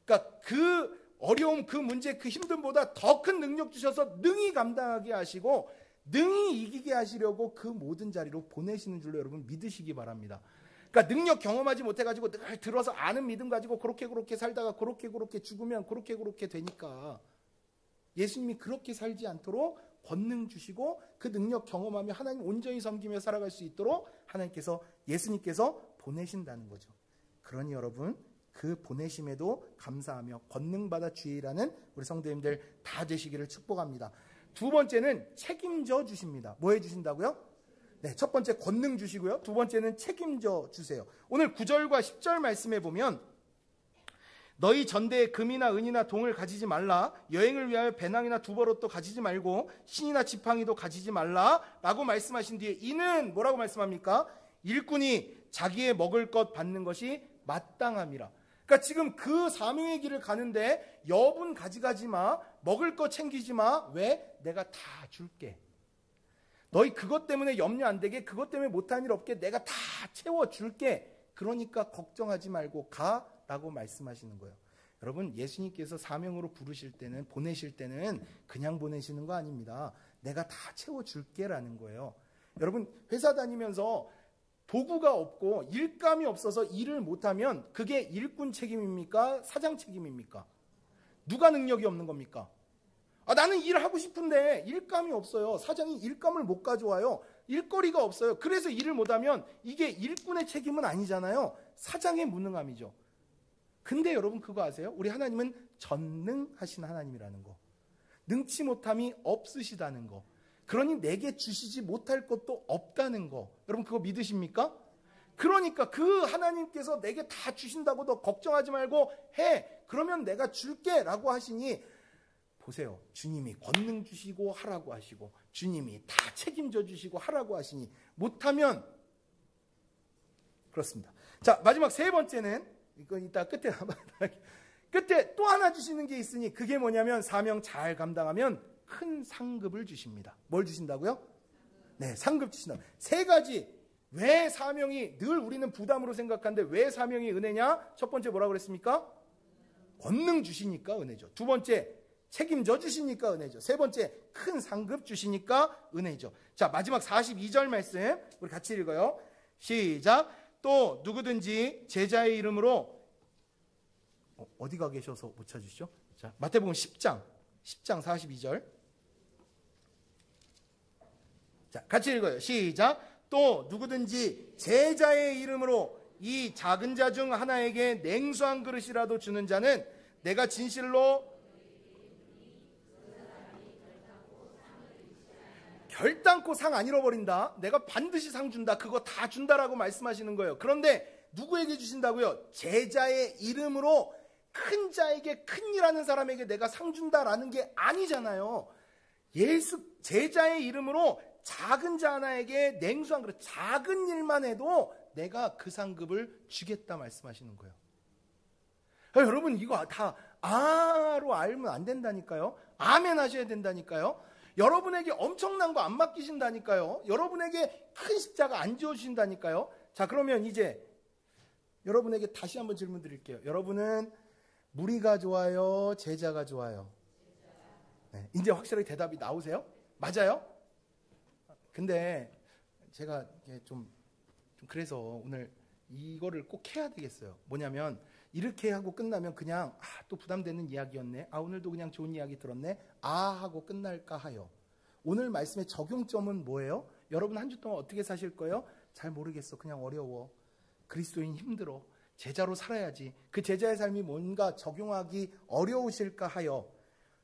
그러니까 그 어려움, 그 문제, 그 힘듦보다 더 큰 능력 주셔서 능히 감당하게 하시고 능히 이기게 하시려고 그 모든 자리로 보내시는 줄로 여러분 믿으시기 바랍니다. 그러니까 능력 경험하지 못해가지고 늘 들어서 아는 믿음 가지고 그렇게 살다가 그렇게 죽으면 그렇게 되니까 예수님이 그렇게 살지 않도록 권능 주시고 그 능력 경험하며 하나님 온전히 섬기며 살아갈 수 있도록 예수님께서 보내신다는 거죠. 그러니 여러분 그 보내심에도 감사하며 권능받아 주의 일하는 우리 성도님들 다 되시기를 축복합니다. 두 번째는 책임져 주십니다. 뭐 해주신다고요? 네, 첫 번째 권능 주시고요. 두 번째는 책임져 주세요. 오늘 9절과 10절 말씀해 보면 너희 전대에 금이나 은이나 동을 가지지 말라. 여행을 위하여 배낭이나 두버릇도 가지지 말고 신이나 지팡이도 가지지 말라 라고 말씀하신 뒤에 이는 뭐라고 말씀합니까? 일꾼이 자기의 먹을 것 받는 것이 마땅함이라. 그러니까 지금 그 사명의 길을 가는데 여분 가져가지 마. 먹을 것 챙기지 마. 왜? 내가 다 줄게. 너희 그것 때문에 염려 안 되게, 그것 때문에 못한 일 없게 내가 다 채워줄게. 그러니까 걱정하지 말고 가라고 말씀하시는 거예요. 여러분, 예수님께서 사명으로 부르실 때는, 보내실 때는 그냥 보내시는 거 아닙니다. 내가 다 채워줄게라는 거예요. 여러분, 회사 다니면서 도구가 없고 일감이 없어서 일을 못하면 그게 일꾼 책임입니까? 사장 책임입니까? 누가 능력이 없는 겁니까? 나는 일을 하고 싶은데 일감이 없어요. 사장이 일감을 못 가져와요. 일거리가 없어요. 그래서 일을 못하면 이게 일꾼의 책임은 아니잖아요. 사장의 무능함이죠. 근데 여러분 그거 아세요? 우리 하나님은 전능하신 하나님이라는 거. 능치 못함이 없으시다는 거. 그러니 내게 주시지 못할 것도 없다는 거. 여러분 그거 믿으십니까? 그러니까 그 하나님께서 내게 다 주신다고 너 걱정하지 말고 해. 그러면 내가 줄게 라고 하시니, 보세요. 주님이 권능 주시고 하라고 하시고, 주님이 다 책임져 주시고 하라고 하시니 못하면 그렇습니다. 자, 마지막 세 번째는, 이건 이따 끝에 또 하나 주시는 게 있으니, 그게 뭐냐면 사명 잘 감당하면 큰 상급을 주십니다. 뭘 주신다고요? 네, 상급 주신다. 세 가지. 왜 사명이 늘 우리는 부담으로 생각하는데 왜 사명이 은혜냐? 첫 번째 뭐라고 그랬습니까? 권능 주시니까 은혜죠. 두 번째, 책임져 주시니까 은혜죠. 세 번째, 큰 상급 주시니까 은혜죠. 자, 마지막 42절 말씀 우리 같이 읽어요. 시작. 또 누구든지 제자의 이름으로, 어디가 계셔서 못 찾으시죠? 자, 마태복음 10장 42절. 자, 같이 읽어요. 시작. 또 누구든지 제자의 이름으로 이 작은 자 중 하나에게 냉수 한 그릇이라도 주는 자는 내가 진실로 결단코 상 안 잃어버린다. 내가 반드시 상 준다. 그거 다 준다라고 말씀하시는 거예요. 그런데 누구에게 주신다고요? 제자의 이름으로 큰 자에게, 큰 일하는 사람에게 내가 상 준다라는 게 아니잖아요. 제자의 이름으로 작은 자 하나에게 냉수 한 그릇, 작은 일만 해도 내가 그 상급을 주겠다 말씀하시는 거예요. 여러분 이거 다 아로 알면 안 된다니까요. 아멘 하셔야 된다니까요. 여러분에게 엄청난 거 안 맡기신다니까요. 여러분에게 큰 십자가 안 지어주신다니까요. 자, 그러면 이제 여러분에게 다시 한번 질문 드릴게요. 여러분은 무리가 좋아요? 제자가 좋아요? 네, 이제 확실하게 대답이 나오세요? 맞아요? 근데 제가 좀 그래서 오늘 이거를 꼭 해야 되겠어요. 뭐냐면 이렇게 하고 끝나면 그냥 또 부담되는 이야기였네. 오늘도 그냥 좋은 이야기 들었네. 하고 끝날까 하여. 오늘 말씀의 적용점은 뭐예요? 여러분 한 주 동안 어떻게 사실 거예요? 잘 모르겠어. 그냥 어려워. 그리스도인 힘들어. 제자로 살아야지. 그 제자의 삶이 뭔가 적용하기 어려우실까 하여.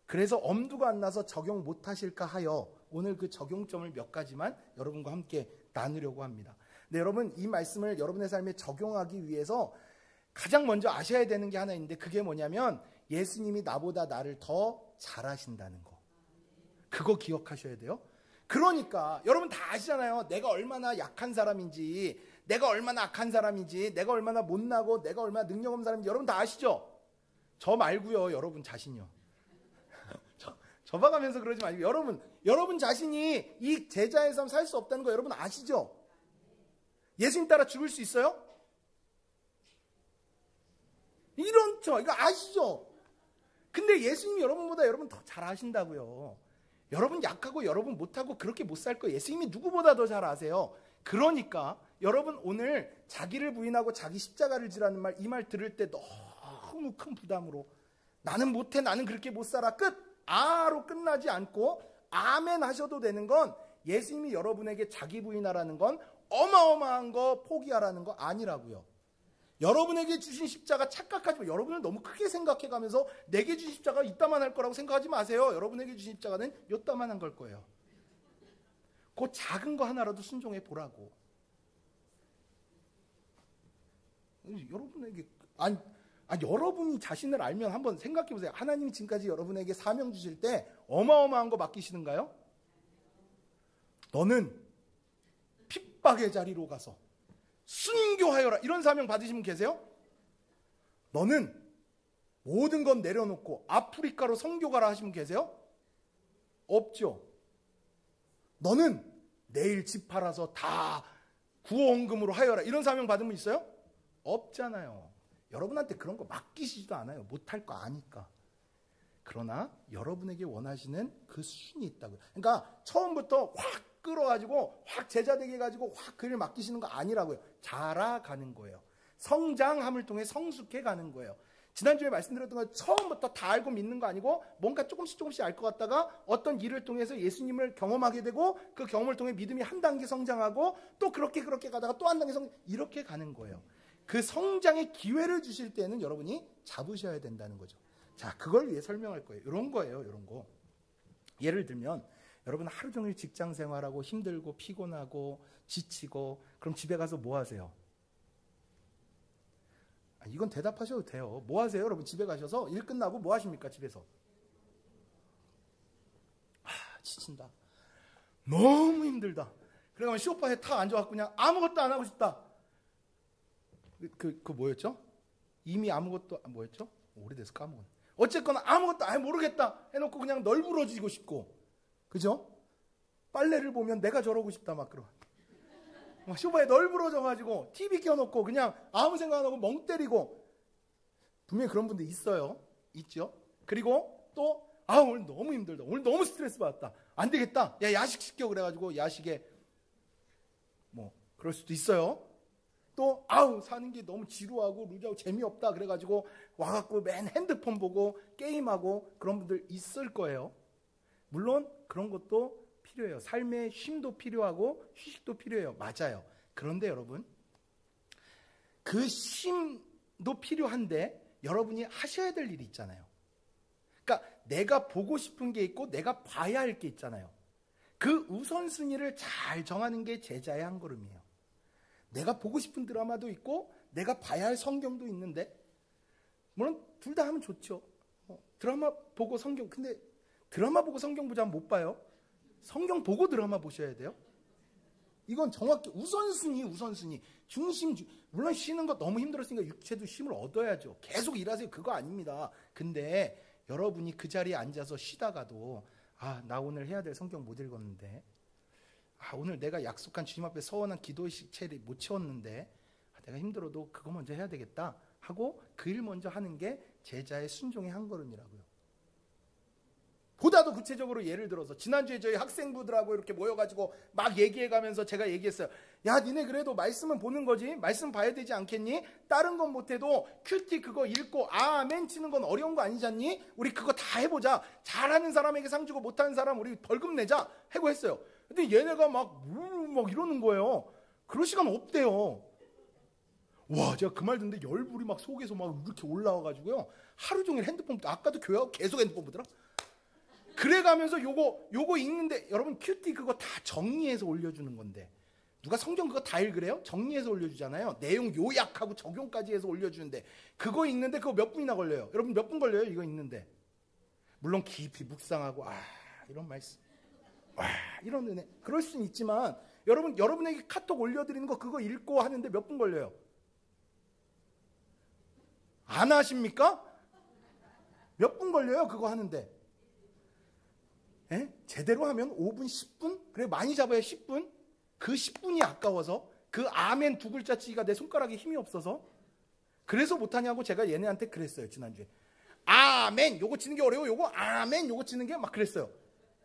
그래서 엄두가 안 나서 적용 못 하실까 하여 오늘 그 적용점을 몇 가지만 여러분과 함께 나누려고 합니다. 근데 여러분 이 말씀을 여러분의 삶에 적용하기 위해서 가장 먼저 아셔야 되는 게 하나 있는데, 그게 뭐냐면 예수님이 나보다 나를 더 잘하신다는 거. 그거 기억하셔야 돼요. 그러니까 여러분 다 아시잖아요. 내가 얼마나 약한 사람인지, 내가 얼마나 악한 사람인지, 내가 얼마나 못나고 내가 얼마나 능력 없는 사람인지 여러분 다 아시죠? 저 말고요. 여러분 자신이요. 저 봐가면서 그러지 마시고 여러분 자신이 이 제자의 삶 살 수 없다는 거 여러분 아시죠? 예수님 따라 죽을 수 있어요? 이거 아시죠? 근데 예수님이 여러분보다 여러분 더 잘 아신다고요. 여러분 약하고 여러분 못하고 그렇게 못 살 거 예수님이 누구보다 더 잘 아세요. 그러니까 여러분 오늘 자기를 부인하고 자기 십자가를 지라는 말, 이 말 들을 때 너무 큰 부담으로 나는 못해, 나는 그렇게 못 살아, 끝! 아로 끝나지 않고 아멘 하셔도 되는 건, 예수님이 여러분에게 자기 부인하라는 건 어마어마한 거 포기하라는 거 아니라고요. 여러분에게 주신 십자가 착각하지 마. 여러분을 너무 크게 생각해가면서 내게 주신 십자가 이따만 할 거라고 생각하지 마세요. 여러분에게 주신 십자가는 요따만한 걸 거예요. 그 작은 거 하나라도 순종해 보라고. 여러분에게 여러분이 자신을 알면 한번 생각해 보세요. 하나님이 지금까지 여러분에게 사명 주실 때 어마어마한 거 맡기시는가요? 너는 핍박의 자리로 가서 순교하여라, 이런 사명 받으신 분 계세요? 너는 모든 건 내려놓고 아프리카로 선교 가라 하신 분 계세요? 없죠. 너는 내일 집 팔아서 다 구호헌금으로 하여라. 이런 사명 받은 분 있어요? 없잖아요. 여러분한테 그런 거 맡기시지도 않아요. 못할 거 아니까. 그러나 여러분에게 원하시는 그 수준이 있다고요. 그러니까 처음부터 확 끌어가지고 확 제자되게 해가지고 확 그 일 맡기시는 거 아니라고요. 자라가는 거예요. 성장함을 통해 성숙해 가는 거예요. 지난주에 말씀드렸던 건 처음부터 다 알고 믿는 거 아니고 뭔가 조금씩 알 것 같다가 어떤 일을 통해서 예수님을 경험하게 되고 그 경험을 통해 믿음이 한 단계 성장하고 또 그렇게 가다가 또 한 단계 이렇게 가는 거예요. 그 성장의 기회를 주실 때는 여러분이 잡으셔야 된다는 거죠. 자, 그걸 위해 설명할 거예요. 이런 거예요. 이런 거. 예를 들면 여러분 하루 종일 직장 생활하고 힘들고 피곤하고 지치고 그럼 집에 가서 뭐 하세요? 이건 대답하셔도 돼요. 뭐 하세요? 여러분 집에 가셔서 일 끝나고 뭐 하십니까? 집에서. 지친다. 너무 힘들다. 그러면 소파에 탁 앉아갖고 그냥 아무것도 안 하고 싶다. 그 뭐였죠? 이미 아무것도 뭐였죠? 오래돼서 까먹었네. 어쨌거나 아무것도 모르겠다 해놓고 그냥 널브러지고 싶고, 그죠? 빨래를 보면 내가 저러고 싶다 막 그러. 소파에 널브러져가지고 TV 켜놓고 그냥 아무 생각 안 하고 멍 때리고. 분명히 그런 분들 있어요. 있죠? 그리고 또 오늘 너무 힘들다. 오늘 너무 스트레스 받았다. 안 되겠다. 야, 야식 시켜. 그래가지고 야식에 뭐 그럴 수도 있어요. 또 사는 게 너무 지루하고 루즈하고 재미없다. 그래가지고 와갖고 맨 핸드폰 보고 게임하고 그런 분들 있을 거예요. 물론 그런 것도 필요해요. 삶의 쉼도 필요하고 휴식도 필요해요. 맞아요. 그런데 여러분, 그 쉼도 필요한데 여러분이 하셔야 될 일이 있잖아요. 그러니까 내가 보고 싶은 게 있고 내가 봐야 할 게 있잖아요. 그 우선순위를 잘 정하는 게 제자의 한 걸음이에요. 내가 보고 싶은 드라마도 있고 내가 봐야 할 성경도 있는데, 물론 둘 다 하면 좋죠. 드라마 보고 성경, 근데 드라마 보고 성경 보자면 못 봐요. 성경 보고 드라마 보셔야 돼요. 이건 정확히 우선순위. 중심. 물론 쉬는 거 너무 힘들었으니까 육체도 쉼을 얻어야죠. 계속 일하세요. 그거 아닙니다. 근데 여러분이 그 자리에 앉아서 쉬다가도 나 오늘 해야 될 성경 못 읽었는데, 오늘 내가 약속한 주님 앞에 서원한 기도의식 체를 못 채웠는데, 내가 힘들어도 그거 먼저 해야 되겠다 하고 그 일 먼저 하는 게 제자의 순종의 한 걸음이라고요. 보다도 구체적으로 예를 들어서 지난주에 저희 학생부들하고 이렇게 모여가지고 막 얘기해가면서 제가 얘기했어요. 야, 니네 그래도 말씀은 보는 거지? 말씀 봐야 되지 않겠니? 다른 건 못해도 큐티 그거 읽고 아멘 치는 건 어려운 거 아니잖니? 우리 그거 다 해보자. 잘하는 사람에게 상 주고 못하는 사람 우리 벌금 내자 하고 했어요. 근데 얘네가 막 이러는 거예요. 그럴 시간 없대요. 와, 제가 그 말 듣는데 열불이 막 속에서 막 이렇게 올라와가지고요. 하루 종일 핸드폰, 아까도 교회하고 계속 핸드폰 보더라. 그래가면서 요거 읽는데, 여러분 큐티 그거 다 정리해서 올려주는 건데, 누가 성경 그거 다 읽으래요? 정리해서 올려주잖아요. 내용 요약하고 적용까지 해서 올려주는데, 그거 읽는데 그거 몇 분이나 걸려요? 여러분 몇 분 걸려요? 이거 읽는데. 물론 깊이 묵상하고 이런 말씀, 이런 은혜, 그럴 수는 있지만 여러분에게 카톡 올려드리는 거 그거 읽고 하는데 몇 분 걸려요? 안 하십니까? 몇 분 걸려요? 그거 하는데. 제대로 하면 5분, 10분? 그래, 많이 잡아야 10분? 그 10분이 아까워서, 그 아멘 두 글자 치기가 내 손가락에 힘이 없어서, 그래서 못하냐고 제가 얘네한테 그랬어요. 지난주에 아멘 요거 치는 게 어려워. 요거 아멘 요거 치는 게 막 그랬어요.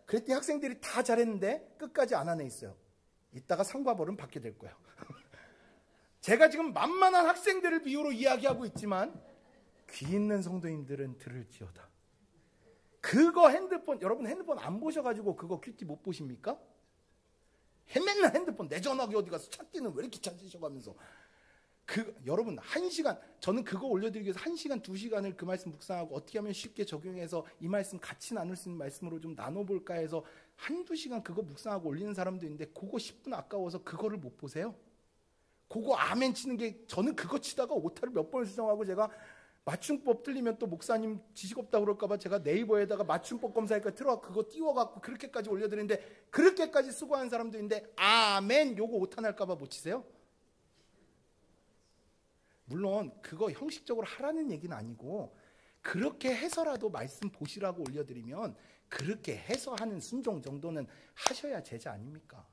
그랬더니 학생들이 다 잘했는데 끝까지 안 한 애 있어요. 이따가 상과 벌은 받게 될 거예요. 제가 지금 만만한 학생들을 비유로 이야기하고 있지만 귀 있는 성도님들은 들을지어다. 그거 여러분 핸드폰 안 보셔가지고 그거 큐티 못 보십니까? 맨날 핸드폰, 내 전화기 어디 가서 찾기는 왜 이렇게 찾으셔가면서. 여러분 1시간, 저는 그거 올려드리기 위해서 1시간, 2시간을 그 말씀 묵상하고 어떻게 하면 쉽게 적용해서 이 말씀 같이 나눌 수 있는 말씀으로 좀 나눠볼까 해서 1-2시간 그거 묵상하고 올리는 사람도 있는데, 그거 10분 아까워서 그거를 못 보세요? 그거 아멘 치는 게, 저는 그거 치다가 오타를 몇 번을 수정하고, 제가 맞춤법 틀리면 또 목사님 지식 없다고 그럴까봐 제가 네이버에다가 맞춤법 검사니까 틀어갖고 그거 띄워갖고 그렇게까지 올려드리는데, 그렇게까지 수고하는 사람도 있는데 아멘 요거 오타 날까봐 못 치세요? 물론 그거 형식적으로 하라는 얘기는 아니고, 그렇게 해서라도 말씀 보시라고 올려드리면 그렇게 해서 하는 순종 정도는 하셔야 제자 아닙니까?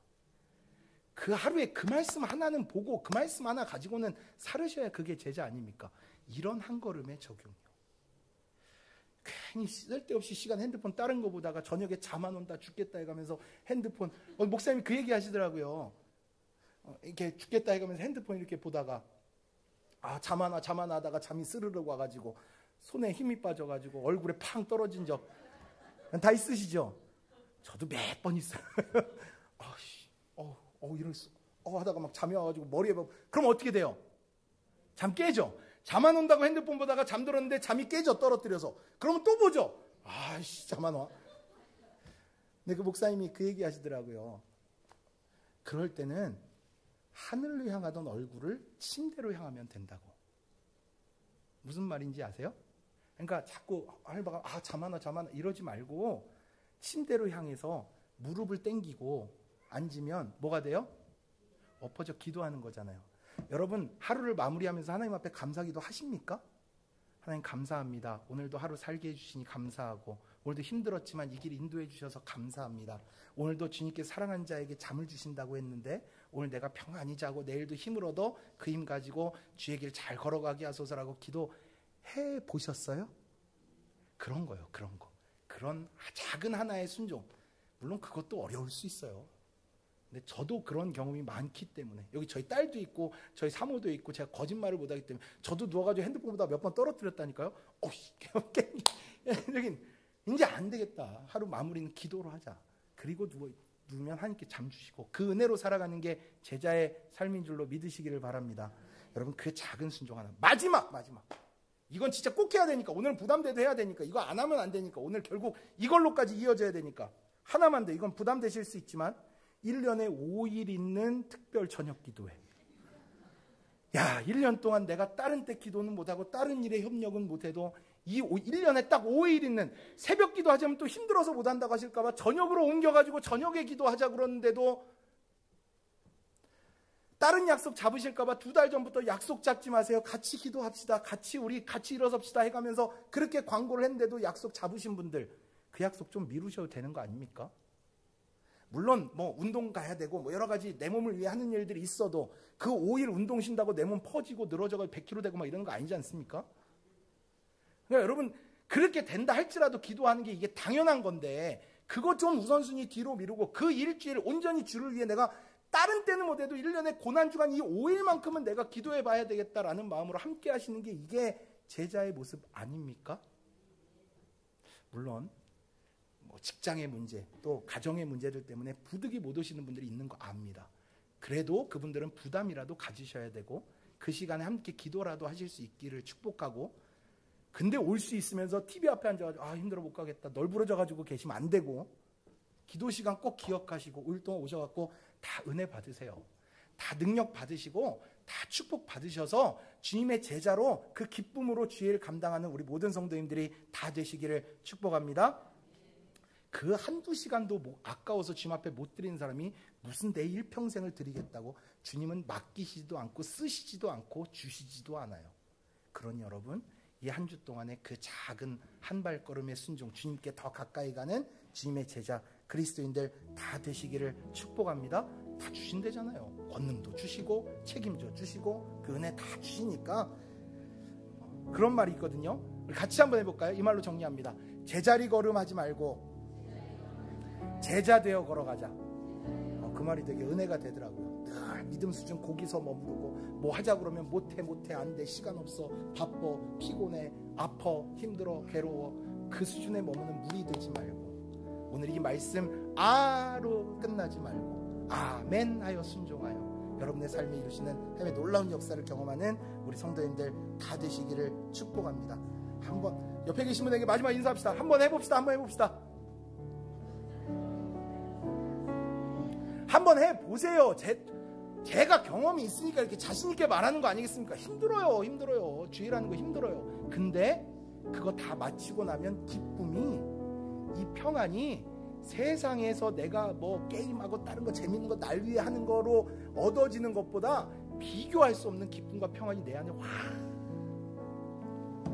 그 하루에 그 말씀 하나는 보고 그 말씀 하나 가지고는 살으셔야 그게 제자 아닙니까? 이런 한 걸음의 적용이요. 괜히 쓸데없이 시간 핸드폰 다른 거 보다가 저녁에 잠 안 온다 죽겠다 해가면서 핸드폰, 목사님이 그 얘기 하시더라고요. 이렇게 죽겠다 해가면서 핸드폰 이렇게 보다가 잠 안 와 하다가 잠이 스르르 와가지고 손에 힘이 빠져가지고 얼굴에 팡 떨어진 적 다 있으시죠? 저도 몇 번 있어요. 이랬어. 하다가 막 잠이 와가지고 머리에 그럼 어떻게 돼요? 잠 깨죠? 잠 안 온다고 핸드폰 보다가 잠들었는데 잠이 깨져, 떨어뜨려서. 그러면 또 보죠. 잠 안 와. 근데 그 목사님이 그 얘기 하시더라고요. 그럴 때는 하늘로 향하던 얼굴을 침대로 향하면 된다고. 무슨 말인지 아세요? 그러니까 자꾸 알바가 잠 안 와 이러지 말고 침대로 향해서 무릎을 땡기고 앉으면 뭐가 돼요? 엎어져 기도하는 거잖아요. 여러분 하루를 마무리하면서 하나님 앞에 감사기도 하십니까? 하나님 감사합니다. 오늘도 하루 살게 해주시니 감사하고, 오늘도 힘들었지만 이 길 인도해 주셔서 감사합니다. 오늘도 주님께 사랑한 자에게 잠을 주신다고 했는데 오늘 내가 평안히 자고 내일도 힘을 얻어 그 힘 가지고 주의 길 잘 걸어가게 하소서라고 기도해 보셨어요? 그런 거요. 그런 거. 그런 작은 하나의 순종. 물론 그것도 어려울 수 있어요. 근데 저도 그런 경험이 많기 때문에, 여기 저희 딸도 있고 저희 사모도 있고 제가 거짓말을 못하기 때문에 저도 누워가지고 핸드폰 보다가 몇 번 떨어뜨렸다니까요. 여긴 이제 안 되겠다. 하루 마무리는 기도로 하자. 그리고 누우면 하나님께 잠 주시고 그 은혜로 살아가는 게 제자의 삶인 줄로 믿으시기를 바랍니다. 여러분 그 작은 순종 하나. 마지막 이건 진짜 꼭 해야 되니까, 오늘은 부담돼도 해야 되니까, 이거 안 하면 안 되니까, 오늘 결국 이걸로까지 이어져야 되니까 하나만 돼. 이건 부담되실 수 있지만 1년에 5일 있는 특별 저녁 기도회. 1년 동안 내가 다른 때 기도는 못하고 다른 일에 협력은 못해도 이 1년에 딱 5일 있는, 새벽 기도 하자면 또 힘들어서 못한다고 하실까봐 저녁으로 옮겨가지고 저녁에 기도하자 그러는데도 다른 약속 잡으실까봐 2달 전부터 약속 잡지 마세요. 같이 기도합시다. 우리 같이 일어섭시다 해가면서 그렇게 광고를 했는데도 약속 잡으신 분들, 그 약속 좀 미루셔도 되는 거 아닙니까? 물론 운동 가야 되고 여러 가지 내 몸을 위해 하는 일들이 있어도 그 5일 운동 쉰다고 내 몸 퍼지고 늘어져서 100kg 되고 이런 거 아니지 않습니까? 그러니까 여러분 그렇게 된다 할지라도 기도하는 게 이게 당연한 건데, 그거 좀 우선순위 뒤로 미루고 그 일주일 온전히 주를 위해 내가 다른 때는 못해도 1년에 고난주간 이 5일만큼은 내가 기도해 봐야 되겠다라는 마음으로 함께 하시는 게 이게 제자의 모습 아닙니까? 물론 직장의 문제, 또 가정의 문제들 때문에 부득이 못 오시는 분들이 있는 거 압니다. 그래도 그분들은 부담이라도 가지셔야 되고 그 시간에 함께 기도라도 하실 수 있기를 축복하고, 근데 올 수 있으면서 TV 앞에 앉아가지고 힘들어 못 가겠다 널브러져가지고 계시면 안 되고, 기도 시간 꼭 기억하시고 5일 동안 오셔갖고 다 은혜 받으세요. 다 능력 받으시고 다 축복 받으셔서 주님의 제자로 그 기쁨으로 주의 일 감당하는 우리 모든 성도님들이 다 되시기를 축복합니다. 그 한두 시간도 아까워서 주님 앞에 못 드리는 사람이 무슨 내 일평생을 드리겠다고. 주님은 맡기시지도 않고 쓰시지도 않고 주시지도 않아요. 그러니 여러분 이 한 주 동안의 그 작은 한 발걸음의 순종, 주님께 더 가까이 가는 주님의 제자 그리스도인들 다 되시기를 축복합니다. 다 주신대잖아요. 권능도 주시고 책임져 주시고 그 은혜 다 주시니까 그런 말이 있거든요. 우리 같이 한번 해볼까요? 이 말로 정리합니다. 제자리 걸음하지 말고 제자 되어 걸어가자. 그 말이 되게 은혜가 되더라고요. 늘 믿음 수준 거기서 머무르고 뭐 하자 그러면 못해 안돼, 시간 없어, 바빠, 피곤해, 아파, 힘들어, 괴로워, 그 수준에 머무는 물이 되지 말고 오늘 이 말씀 아로 끝나지 말고 아멘 하여 순종하여 여러분의 삶에 이루시는 하나님의 놀라운 역사를 경험하는 우리 성도님들 다 되시기를 축복합니다. 한번 옆에 계신 분에게 마지막 인사합시다. 한번 해봅시다. 한번 해보세요. 제가 경험이 있으니까 이렇게 자신있게 말하는 거 아니겠습니까? 힘들어요. 주일하는 거 힘들어요. 근데 그거 다 마치고 나면 기쁨이, 이 평안이 세상에서 내가 게임하고 다른 거 재밌는 거 날 위해 하는 거로 얻어지는 것보다 비교할 수 없는 기쁨과 평안이 내 안에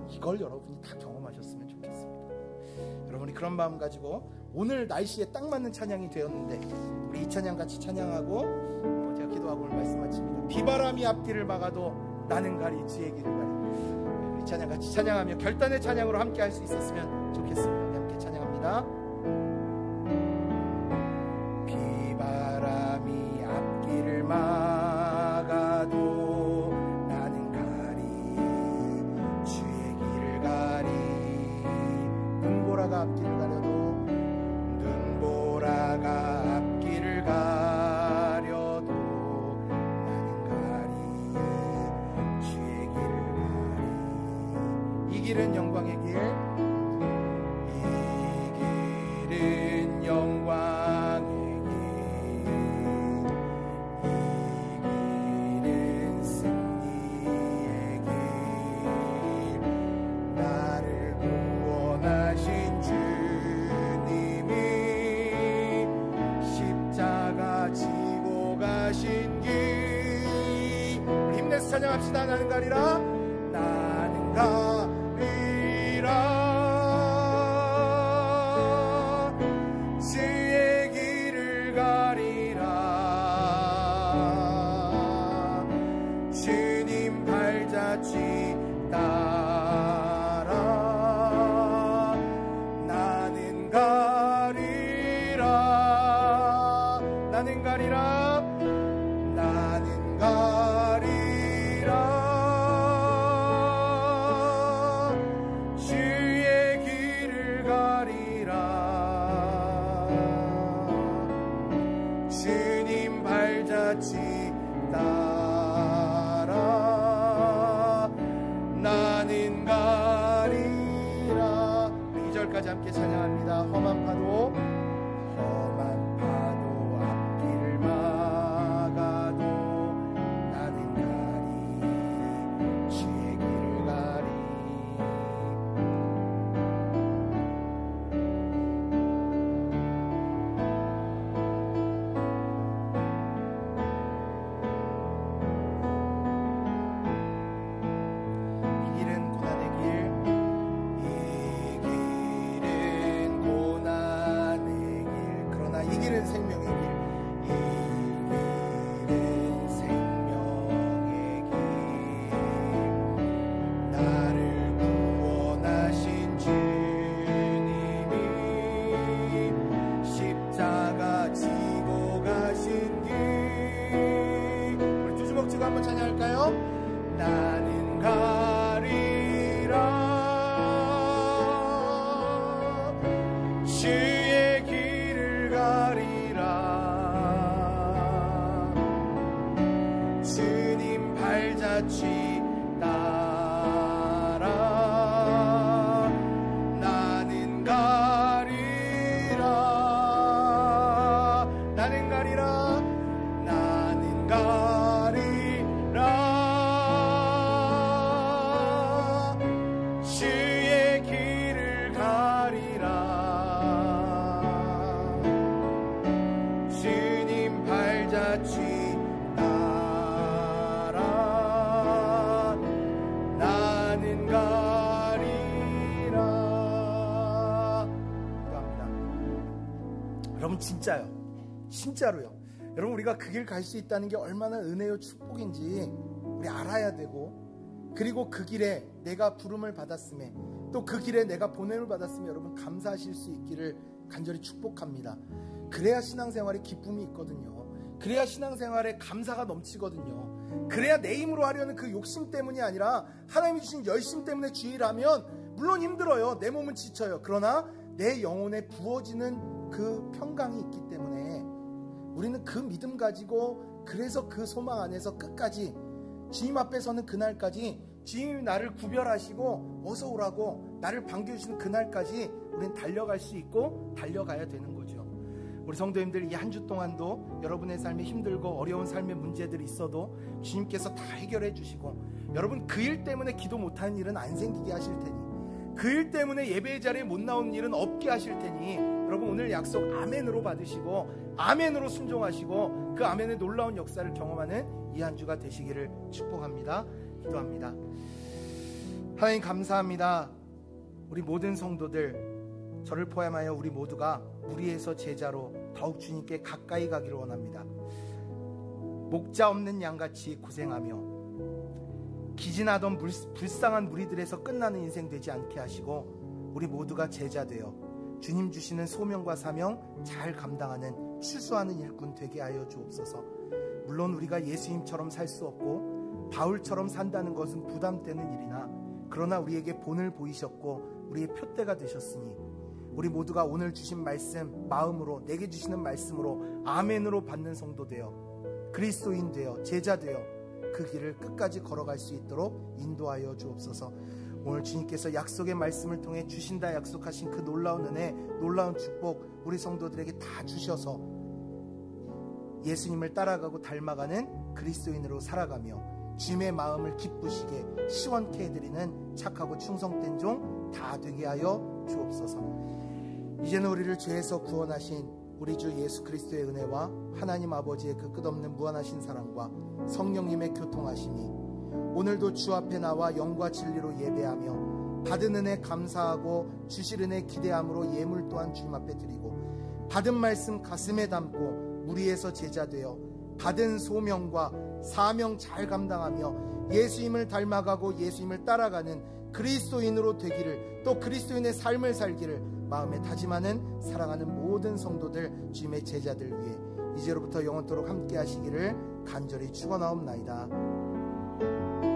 이걸 여러분이 다 경험하셨으면 좋겠습니다. 여러분이 그런 마음 가지고 오늘 날씨에 딱 맞는 찬양이 되었는데 우리 이 찬양 같이 찬양하고 기도하고 오늘 말씀 마칩니다. 비바람이 앞길을 막아도 나는 가리 주의 길을 가리. 우리 찬양 같이 찬양하며 결단의 찬양으로 함께 할 수 있었으면 좋겠습니다. 우리 함께 찬양합니다. 비바람이 앞길을 막아도 나는 가리 주의 길을 가리. 눈보라가 앞길을 가려도 눈보라가 앞길을 가려도 나는 가리 주의 길을 가리. 이 길은 영광의 길, 이 길은 영광의 길, 이 길은 승리의 길. 나를 구원하신 주님이 십자가 지고 가신 길. 우리 힘내서 찬양합시다. 나는 가리라, 나는 가리라. 주의 길을 가리라. 주님 발자취 따라 나는 가리라. 나는 가리라. 나는 가리라. 주의 길을 가리라. 주님 발자취 따라 나는 가리라. 2절까지 함께 찬양합니다. 험한 파도 앞길을 막아도 나는 가리 주의 길을 가리. 이 길은 고난의 길, 이 길은 고난의 길. 그러나 이 길은 생명의 길, 이 길은 생명의 길. 나를 구원하신 주님이 십자가 지고 가신 길. 우리 두 주먹 쥐고 한번 찬양할까요? 나는 가리라. 주의 길을 가리라. 주님 발자취 따라 나는 가리라. 나는 가리라. 나는 가리라. 주의 길을 가리라. 주님 발자취 따라 나는 가리라. 기도합니다. 여러분 진짜요, 진짜로요. 여러분 우리가 그 길 갈 수 있다는 게 얼마나 은혜요 축복인지 우리 알아야 되고, 그리고 그 길에 내가 부름을 받았음에 또 그 길에 내가 보냄을 받았음에 여러분 감사하실 수 있기를 간절히 축복합니다. 그래야 신앙생활에 기쁨이 있거든요. 그래야 신앙생활에 감사가 넘치거든요. 그래야 내 힘으로 하려는 그 욕심 때문이 아니라 하나님이 주신 열심 때문에 주일하면 물론 힘들어요. 내 몸은 지쳐요. 그러나 내 영혼에 부어지는 그 평강이 있기 때문에 우리는 그 믿음 가지고, 그래서 그 소망 안에서 끝까지 주님 앞에 서는 그날까지, 주님이 나를 구별하시고 어서 오라고 나를 반겨주시는 그날까지 우리는 달려갈 수 있고 달려가야 되는 거죠. 우리 성도님들, 이 한 주 동안도 여러분의 삶에 힘들고 어려운 삶의 문제들이 있어도 주님께서 다 해결해 주시고, 여러분 그 일 때문에 기도 못하는 일은 안 생기게 하실 테니, 그 일 때문에 예배 자리에 못 나오는 일은 없게 하실 테니, 여러분 오늘 약속 아멘으로 받으시고 아멘으로 순종하시고 그 아멘의 놀라운 역사를 경험하는 이 한 주가 되시기를 축복합니다. 기도합니다. 하나님 감사합니다. 우리 모든 성도들, 저를 포함하여 우리 모두가 무리에서 제자로 더욱 주님께 가까이 가기를 원합니다. 목자 없는 양같이 고생하며 기진하던 불쌍한 무리들에서 끝나는 인생 되지 않게 하시고 우리 모두가 제자 되어 주님 주시는 소명과 사명 잘 감당하는 추수하는 일꾼 되게 하여 주옵소서. 물론 우리가 예수님처럼 살 수 없고 바울처럼 산다는 것은 부담되는 일이나 그러나 우리에게 본을 보이셨고 우리의 표대가 되셨으니 우리 모두가 오늘 주신 말씀 마음으로 내게 주시는 말씀으로 아멘으로 받는 성도 되어 그리스도인 되어 제자 되어 그 길을 끝까지 걸어갈 수 있도록 인도하여 주옵소서. 오늘 주님께서 약속의 말씀을 통해 주신다 약속하신 그 놀라운 은혜, 놀라운 축복 우리 성도들에게 다 주셔서 예수님을 따라가고 닮아가는 그리스도인으로 살아가며 주님의 마음을 기쁘시게 시원케 해드리는 착하고 충성된 종 다 되게 하여 주옵소서. 이제는 우리를 죄에서 구원하신 우리 주 예수 그리스도의 은혜와 하나님 아버지의 그 끝없는 무한하신 사랑과 성령님의 교통하심이 오늘도 주 앞에 나와 영과 진리로 예배하며 받은 은혜 감사하고 주실 은혜 기대함으로 예물 또한 주님 앞에 드리고 받은 말씀 가슴에 담고 무리에서 제자 되어 받은 소명과 사명 잘 감당하며 예수님을 닮아가고 예수님을 따라가는 그리스도인으로 되기를 또 그리스도인의 삶을 살기를 마음에 다짐하는 사랑하는 모든 성도들 주님의 제자들 위해 이제로부터 영원토록 함께 하시기를 간절히 축원하옵나이다.